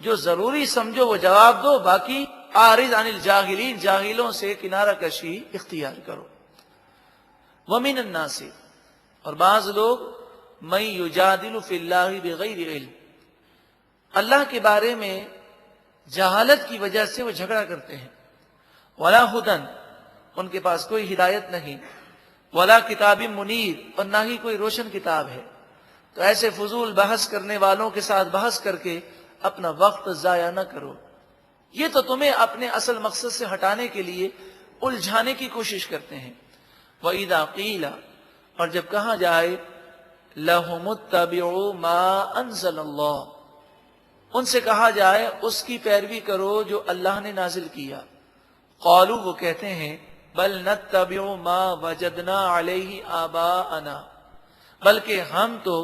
جو ضروری سمجھو وہ جواب دو، باقی اعرض عن الجاہلین، جاہلوں سے کنارہ کشی اختیار کرو. ومن الناس، اور بعض لوگ، من یجادل فی اللہ بغیر علم، اللہ کے بارے میں جہالت کی وجہ سے وہ جھگڑا کرتے ہیں. ولا ہدن، ان کے پاس کوئی ہدایت نہیں، ولا کتاب منیر، اور نہ ہی کوئی روشن کتاب ہے. تو ایسے فضول بحث کرنے والوں کے ساتھ بحث کر کے اپنا وقت ضائع نہ کرو. یہ تو تمہیں اپنے اصل مقصد سے ہٹانے کے لیے الجھانے کی کوشش کرتے ہیں. وَإِذَا قِيلَ، اور جب کہا جائے لَهُمُ اتَّبِعُوا مَا أَنزَلَ اللَّهُ، ان سے کہا جائے اس کی پیروی کرو جو اللہ نے نازل کیا. قالوا، وہ کہتے ہیں بل نتبع ما وجدنا علیہ آباءنا، بلکہ ہم تو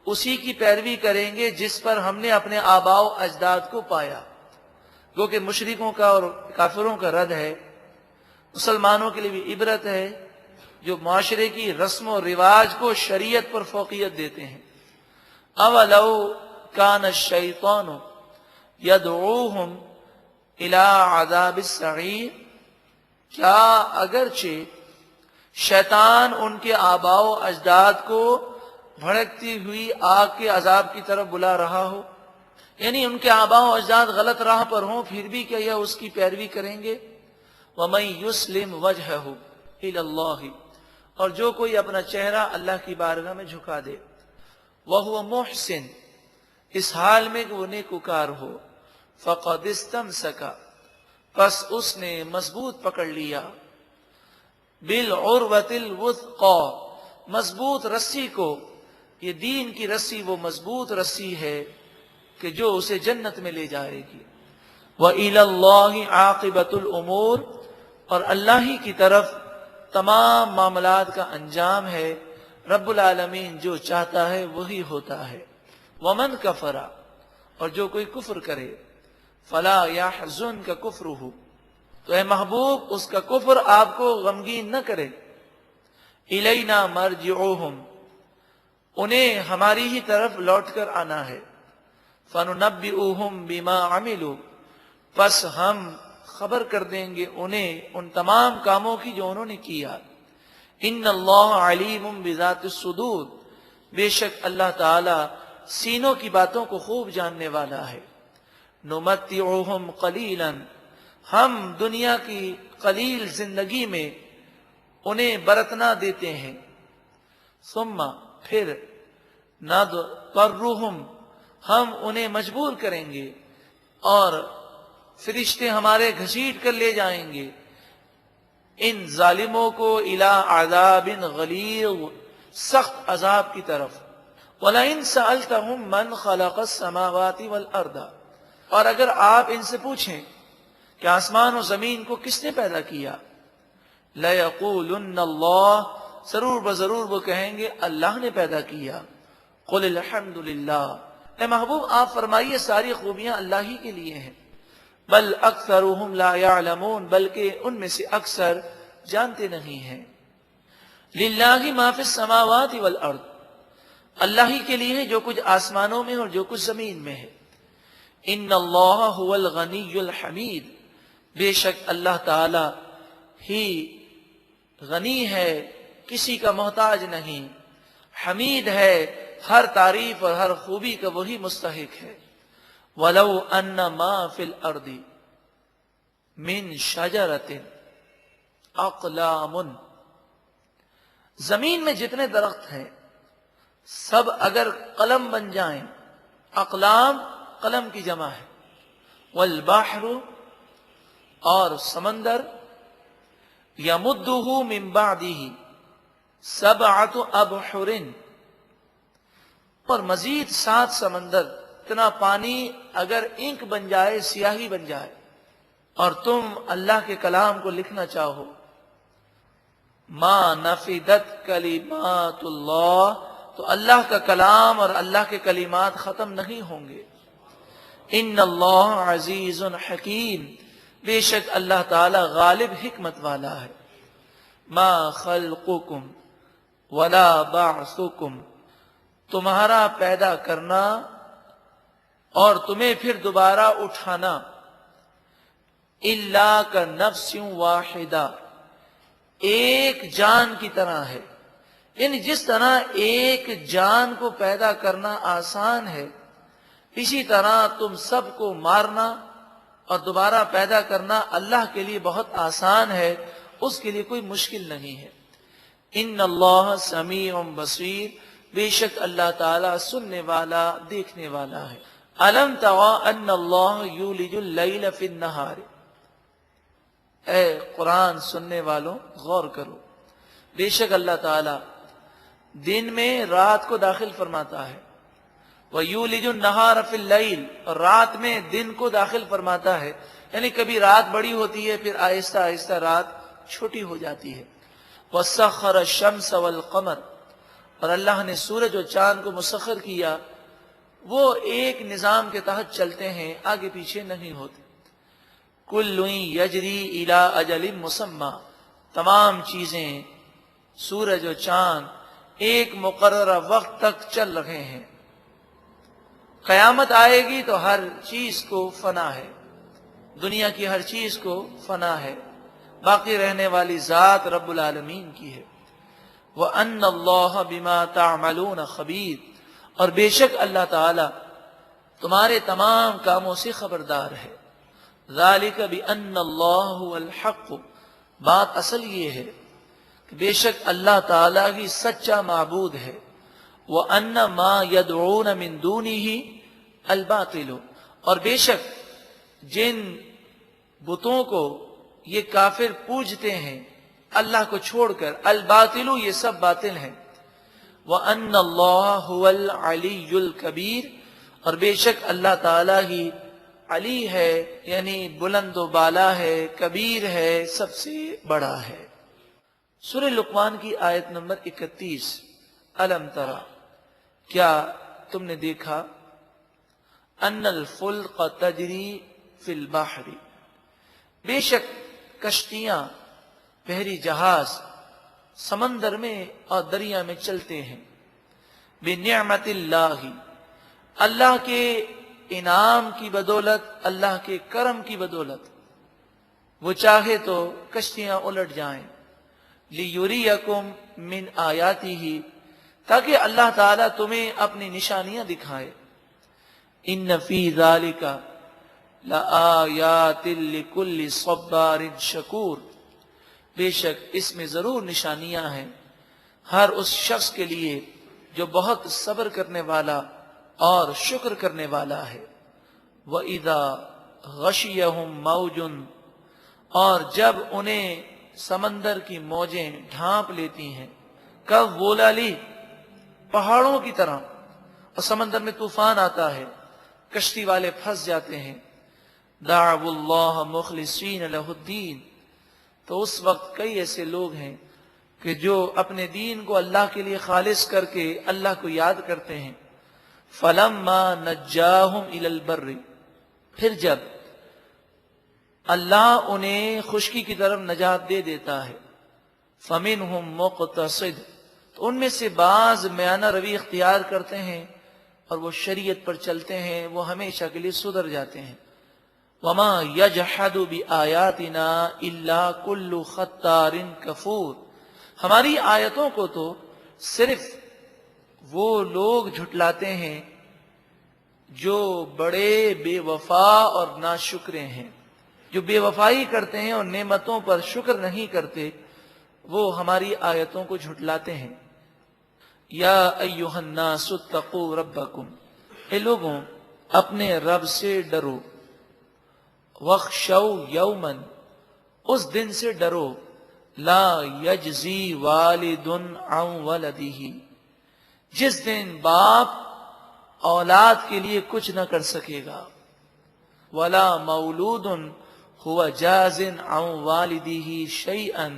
اسی کی پیروی کریں گے جس پر ہم نے اپنے آباء و اجداد کو پایا. گو کہ مشرکوں کا اور کافروں کا رد ہے. مسلمانوں کے لیے بھی عبرت ہے جو معاشرے کی رسم و رواج کو شریعت پر فوقیت دیتے ہیں. اولو کان الشیطان یدعوہم الی عذاب السعیر، کیا اگرچہ شیطان ان کے آباء و اجداد کو بھڑکتی ہوئی آگ کے عذاب کی طرف بلا رہا ہو، یعنی ان کے آباء و اجداد غلط راہ پر ہوں پھر بھی کیا یہ اس کی پیروی کریں گے؟ وَمَن يُسْلِمْ وَجْهَهُ إِلَى اللَّهِ، اور جو کوئی اپنا چہرہ اللہ کی بارگاہ میں جھکا دے، وَهُوَ مُحْسِن، اس حال میں کہ وہ نیکوکار ہو، فَقَدِ اسْتَمْسَكَ، پس اس نے مضبوط پکڑ لیا، بِالْعُرْوَةِ الْوُثْقَى، مضبوط رسی کو، یہ دین کی رسی وہ مضبوط رسی ہے کہ جو اسے جنت میں لے جائے گی۔ وَإِلَى اللَّهِ عَاقِبَةُ الْأُمُورِ، اور اللہ ہی کی طرف تمام معاملات کا انجام ہے، رب العالمین جو چاہتا ہے وہی ہوتا ہے۔ وَمَنْ كَفَرَ، اور جو کوئی کفر کرے، فَلَا يَحْزُنْكَ كُفْرُهُ، تو اے محبوب اس کا کفر آپ کو غمگین نہ کرے۔ إِلَيْنَا مَرْجِعُهُمْ، انہیں ہماری ہی طرف لوٹ کر آنا ہے۔ فَنُنَبِّئُهُمْ بِمَا عَمِلُوا، پس ہم خبر کر دیں گے انہیں ان تمام کاموں کی جو انہوں نے کیا۔ ان اللہ علیم بذات الصدور، بے شک اللہ تعالی سینوں کی باتوں کو خوب جاننے والا ہے۔ نمتعہم قلیلا، ہم دنیا کی قلیل زندگی میں انہیں برتنا دیتے ہیں۔ ثم، پھر، نضطرہم، ہم انہیں مجبور کریں گے اور فرشتے ہمارے گھسیٹ کر لے جائیں گے ان ظالموں کو الی عذاب غلیظ، سخت عذاب کی طرف۔ وَلَئِن سَأَلْتَهُم مَّنْ خَلَقَ السَّمَاوَاتِ وَالْأَرْضَ، اور اگر آپ ان سے پوچھیں کہ آسمان و زمین کو کس نے پیدا کیا، لَيَقُولُنَّ اللَّهُ، ضرور بضرور وہ کہیں گے اللہ نے پیدا کیا۔ قُلِ الْحَمْدُ لِلَّهِ، اے محبوب آپ فرمائیے ساری خوبیاں اللہ ہی کے لیے ہیں۔ بل اکثرهم لا يعلمون، بلکہ ان میں سے اکثر جانتے نہیں ہیں۔ للہ ما فی السماوات والارض، اللہ ہی کے لیے ہے جو کچھ آسمانوں میں اور جو کچھ زمین میں ہے۔ ان اللہ هو الغنی الحمید، بے شک اللہ تعالی ہی غنی ہے، کسی کا محتاج نہیں، حمید ہے، ہر تعریف اور ہر خوبی کا وہی مستحق ہے۔ وَلَوْ أَنَّ مَا فِي الْأَرْضِ مِنْ شَجَرَةٍ أَقْلَامٌ، زمین میں جتنے درخت ہیں سب اگر قلم بن جائیں، اقلام قلم کی جمع ہے، وَالْبَحْرُ، اور سمندر، يَمُدُّهُ مِنْ بَعْدِهِ سَبْعَةُ أَبْحُرٍ، اور مزید 7 سمندر، اتنا پانی اگر انک بن جائے، سیاہی بن جائے، اور تم اللہ کے کلام کو لکھنا چاہو، ما نفدت کلمات اللہ، تو اللہ کا کلام اور اللہ کے کلمات ختم نہیں ہوں گے۔ ان اللہ عزیز حکیم، بے شک اللہ تعالی غالب حکمت والا ہے۔ ما خلقکم ولا بعثکم، تمہارا پیدا کرنا اور تمہیں پھر دوبارہ اٹھانا، الا کنفس واحدہ، ایک جان کی طرح ہے، یعنی جس طرح ایک جان کو پیدا کرنا آسان ہے، اسی طرح تم سب کو مارنا اور دوبارہ پیدا کرنا اللہ کے لیے بہت آسان ہے، اس کے لیے کوئی مشکل نہیں ہے۔ ان اللہ سمیع بصیر، بے شک اللہ تعالی سننے والا دیکھنے والا ہے۔ الم تر ان اللہ یولج اللیل فی النہار، اے قرآن سننے والوں غور کرو، بے شک اللہ تعالی دن میں رات کو داخل فرماتا ہے، وَيُولِجُ النَّهَارَ فِي اللَّيْلِ، اور رات میں دن کو داخل فرماتا ہے، یعنی کبھی رات بڑی ہوتی ہے پھر آہستہ آہستہ رات چھوٹی ہو جاتی ہے۔ وَسَخَّرَ الشَّمْسَ وَالْقَمَرَ، اور اللہ نے سورج اور چاند کو مسخر کیا، وہ ایک نظام کے تحت چلتے ہیں، آگے پیچھے نہیں ہوتے۔ كُلٌّ يَجْرِي إِلَىٰ أَجَلٍ مُّسَمًّى، تمام چیزیں، سورج اور چاند ایک مقررہ وقت تک چل رہے ہیں۔ قیامت آئے گی تو ہر چیز کو فنا ہے، دنیا کی ہر چیز کو فنا ہے، باقی رہنے والی ذات رب العالمین کی ہے۔ وَأَنَّ اللَّهَ بِمَا تَعْمَلُونَ خَبِيرٌ، اور بے شک اللہ تعالی تمہارے تمام کاموں سے خبردار ہے۔ ذَلِكَ بِأَنَّ اللَّهُ هُوَ الْحَقُّ، بات اصل یہ ہے، بے شک اللہ تعالیٰ ہی سچا معبود ہے، وَأَنَّ مَا يَدْعُونَ مِن دُونِهِ الْبَاطِلُ، اور بے شک جن بتوں کو یہ کافر پوجتے ہیں اللہ کو چھوڑ کر، الباطل یہ سب باطل ہیں، وَأَنَّ اللَّهَ هُوَ الْعَلِيُّ الْكَبِيرُ، اور بے شک اللہ تعالیٰ ہی علی ہے، یعنی بلند و بالا ہے، کبیر ہے، سب سے بڑا ہے۔ سورہ لقمان کی آیت نمبر 31، الم ترى، کیا تم نے دیکھا، ان الفلق تجری فی البحر، بے شک کشتیاں، بحری جہاز سمندر میں اور دریا میں چلتے ہیں، بنعمت اللہ، اللہ کے انعام کی بدولت، اللہ کے کرم کی بدولت، وہ چاہے تو کشتیاں الٹ جائیں، لیریکم من آیاتہ، تاکہ اللہ تعالیٰ تمہیں اپنی نشانیاں دکھائے، ان فی ذالک لآیات لکل صبار شکور، بے شک اس میں ضرور نشانیاں ہیں ہر اس شخص کے لیے جو بہت صبر کرنے والا اور شکر کرنے والا ہے۔ وَإِذَا غَشِيَهُمْ مَوْجٌ، اور جب انہیں سمندر کی موجیں ڈھانپ لیتی ہیں، کَالظُّلَلِ، پہاڑوں کی طرح، اور سمندر میں طوفان آتا ہے، کشتی والے پھنس جاتے ہیں، دعوا اللہ مخلصین لہ الدین، تو اس وقت کئی ایسے لوگ ہیں کہ جو اپنے دین کو اللہ کے لیے خالص کر کے اللہ کو یاد کرتے ہیں، فلما نجاہم الی البر، پھر جب اللہ انہیں خشکی کی طرف نجات دے دیتا ہے، فمنہم مقتصد، تو ان میں سے بعض میانہ روی اختیار کرتے ہیں اور وہ شریعت پر چلتے ہیں، وہ ہمیشہ کے لیے سدھر جاتے ہیں۔ وما یجحد بآیاتنا الا کل ختار کفور، ہماری آیتوں کو تو صرف وہ لوگ جھٹلاتے ہیں جو بڑے بے وفا اور ناشکرے ہیں، جو بے وفائی کرتے ہیں اور نعمتوں پر شکر نہیں کرتے، وہ ہماری آیتوں کو جھٹلاتے ہیں۔ یا ایہا الناس اتقوا ربکم، اے لوگوں اپنے رب سے ڈرو، وَاخْشَوْا يَوْمًا، اس دن سے ڈرو، لا یجزی والد عن ولدہ، جس دن باپ اولاد کے لیے کچھ نہ کر سکے گا، ولا مولود هو جاز عن والدہ شیئا،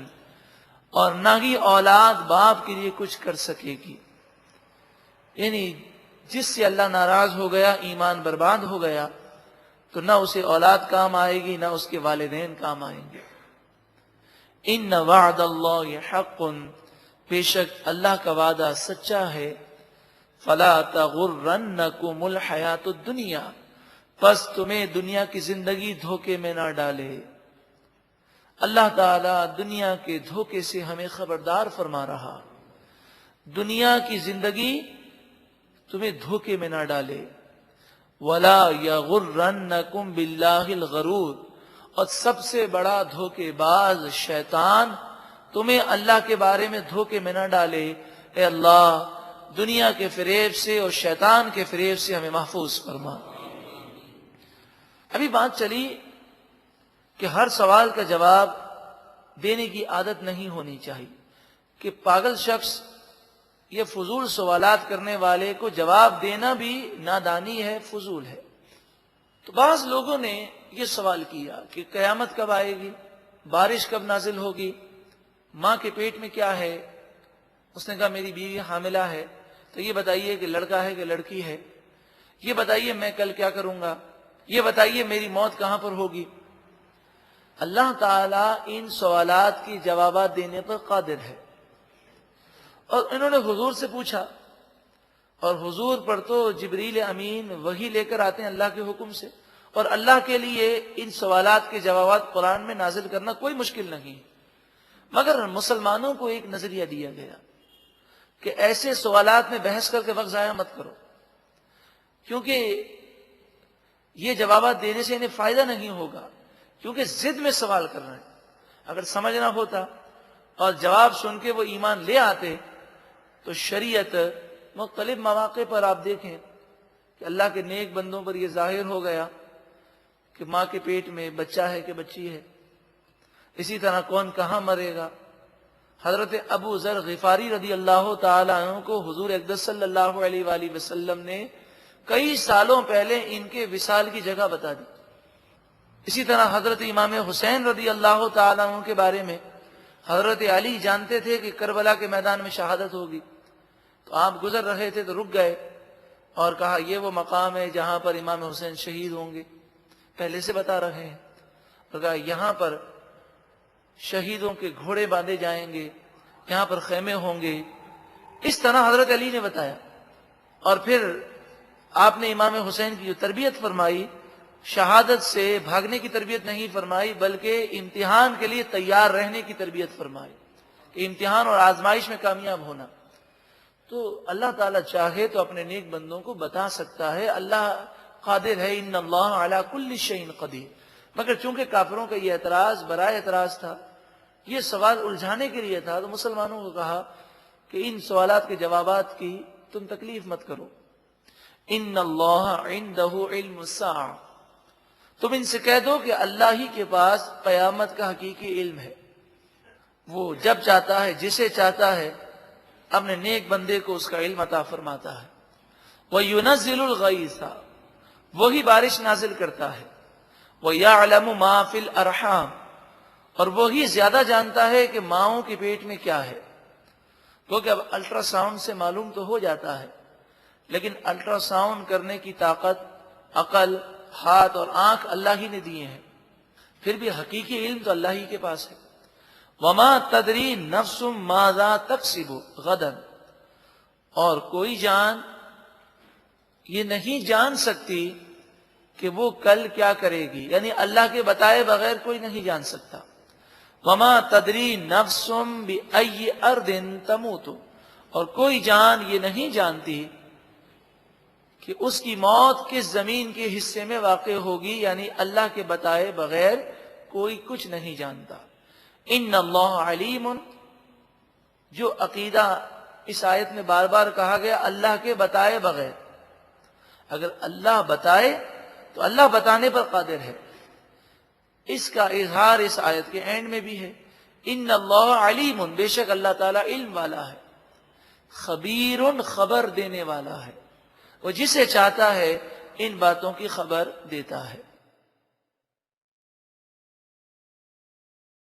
اور نہ ہی اولاد باپ کے لیے کچھ کر سکے گی، یعنی جس سے اللہ ناراض ہو گیا، ایمان برباد ہو گیا، تو نہ اسے اولاد کام آئے گی، نہ اس کے والدین کام آئیں گے۔ ان وعد اللہ حق، بے شک اللہ کا وعدہ سچا ہے، فلا تغرنکم الحیات الدنیا، پس تمہیں دنیا کی زندگی دھوکے میں نہ ڈالے۔ اللہ تعالیٰ دنیا کے دھوکے سے ہمیں خبردار فرما رہا، دنیا کی زندگی تمہیں دھوکے میں نہ ڈالے، ولا یغرنکم باللہ الغرور، اور سب سے بڑا دھوکے باز شیطان تمہیں اللہ کے بارے میں دھوکے میں نہ ڈالے۔ اے اللہ دنیا کے فریب سے اور شیطان کے فریب سے ہمیں محفوظ فرما۔ ابھی بات چلی کہ ہر سوال کا جواب دینے کی عادت نہیں ہونی چاہیے، کہ پاگل شخص یہ فضول سوالات کرنے والے کو جواب دینا بھی نادانی ہے، فضول ہے۔ تو بعض لوگوں نے یہ سوال کیا کہ قیامت کب آئے گی، بارش کب نازل ہوگی، ماں کے پیٹ میں کیا ہے؟ اس نے کہا میری بیوی حاملہ ہے، تو یہ بتائیے کہ لڑکا ہے کہ لڑکی ہے، یہ بتائیے میں کل کیا کروں گا، یہ بتائیے میری موت کہاں پر ہوگی۔ اللہ تعالیٰ ان سوالات کی جوابات دینے پر قادر ہے، اور انہوں نے حضور سے پوچھا، اور حضور پر تو جبریل امین وحی لے کر آتے ہیں اللہ کے حکم سے، اور اللہ کے لیے ان سوالات کے جوابات قرآن میں نازل کرنا کوئی مشکل نہیں، مگر مسلمانوں کو ایک نظریہ دیا گیا کہ ایسے سوالات میں بحث کر کے وقت ضائع مت کرو، کیونکہ یہ جوابات دینے سے انہیں فائدہ نہیں ہوگا، کیونکہ ضد میں سوال کر رہے ہیں۔ اگر سمجھنا ہوتا اور جواب سن کے وہ ایمان لے آتے تو شریعت مختلف مواقع پر آپ دیکھیں کہ اللہ کے نیک بندوں پر یہ ظاہر ہو گیا کہ ماں کے پیٹ میں بچہ ہے کہ بچی ہے، اسی طرح کون کہاں مرے گا۔ حضرت ابو ذر غفاری رضی اللہ تعالیٰ عنہ کو حضور اقدس صلی اللہ علیہ وآلہ وسلم نے کئی سالوں پہلے ان کے وصال کی جگہ بتا دی۔ اسی طرح حضرت امام حسین رضی اللہ تعالیٰ عنہ کے بارے میں حضرت علی جانتے تھے کہ کربلا کے میدان میں شہادت ہوگی، تو آپ گزر رہے تھے تو رک گئے اور کہا یہ وہ مقام ہے جہاں پر امام حسین شہید ہوں گے، پہلے سے بتا رہے ہیں، اور کہا یہاں پر شہیدوں کے گھوڑے باندھے جائیں گے، یہاں پر خیمے ہوں گے، اس طرح حضرت علی نے بتایا۔ اور پھر آپ نے امام حسین کی جو تربیت فرمائی، شہادت سے بھاگنے کی تربیت نہیں فرمائی بلکہ امتحان کے لیے تیار رہنے کی تربیت فرمائی کہ امتحان اور آزمائش میں کامیاب ہونا۔ تو اللہ تعالیٰ چاہے تو اپنے نیک بندوں کو بتا سکتا ہے، اللہ قادر ہے، ان اللہ علی کل شیء قدیر۔ مگر چونکہ کافروں کا یہ اعتراض برائے اعتراض تھا، یہ سوال الجھانے کے لیے تھا، تو مسلمانوں کو کہا کہ ان سوالات کے جوابات کی تم تکلیف مت کرو۔ ان اللہ عندہ علم الساعہ، تم ان سے کہہ دو کہ اللہ ہی کے پاس قیامت کا حقیقی علم ہے، وہ جب چاہتا ہے جسے چاہتا ہے اپنے نیک بندے کو اس کا علم عطا فرماتا ہے۔ وَيُنَزِّلُ الْغَيْثَ، وہی بارش نازل کرتا ہے۔ وَيَعْلَمُ مَا فِي الْأَرْحَامِ، اور وہی زیادہ جانتا ہے کہ ماؤں کے پیٹ میں کیا ہے، کیونکہ اب الٹرا ساؤنڈ سے معلوم تو ہو جاتا ہے، لیکن الٹرا ساؤنڈ کرنے کی طاقت، عقل، ہاتھ اور آنکھ اللہ ہی نے دیے ہیں، پھر بھی حقیقی علم تو اللہ ہی کے پاس ہے۔ وَمَا تَدْرِي نَفْسٌ مَاذَا تَكْسِبُ غَدًا، اور کوئی جان یہ نہیں جان سکتی کہ وہ کل کیا کرے گی، یعنی اللہ کے بتائے بغیر کوئی نہیں جان سکتا۔ وَمَا تَدْرِي نَفْسٌ بِأَيِّ أَرْضٍ تَمُوتُ، اور کوئی جان یہ نہیں جانتی کہ اس کی موت کس زمین کے حصے میں واقع ہوگی، یعنی اللہ کے بتائے بغیر کوئی کچھ نہیں جانتا۔ ان اللہ علیم، جو عقیدہ اس آیت میں بار بار کہا گیا اللہ کے بتائے بغیر، اگر اللہ بتائے تو اللہ بتانے پر قادر ہے، اس کا اظہار اس آیت کے اینڈ میں بھی ہے۔ ان اللہ علیم، بے شک اللہ تعالیٰ علم والا ہے، خبیر، خبر دینے والا ہے، وہ جسے چاہتا ہے ان باتوں کی خبر دیتا ہے۔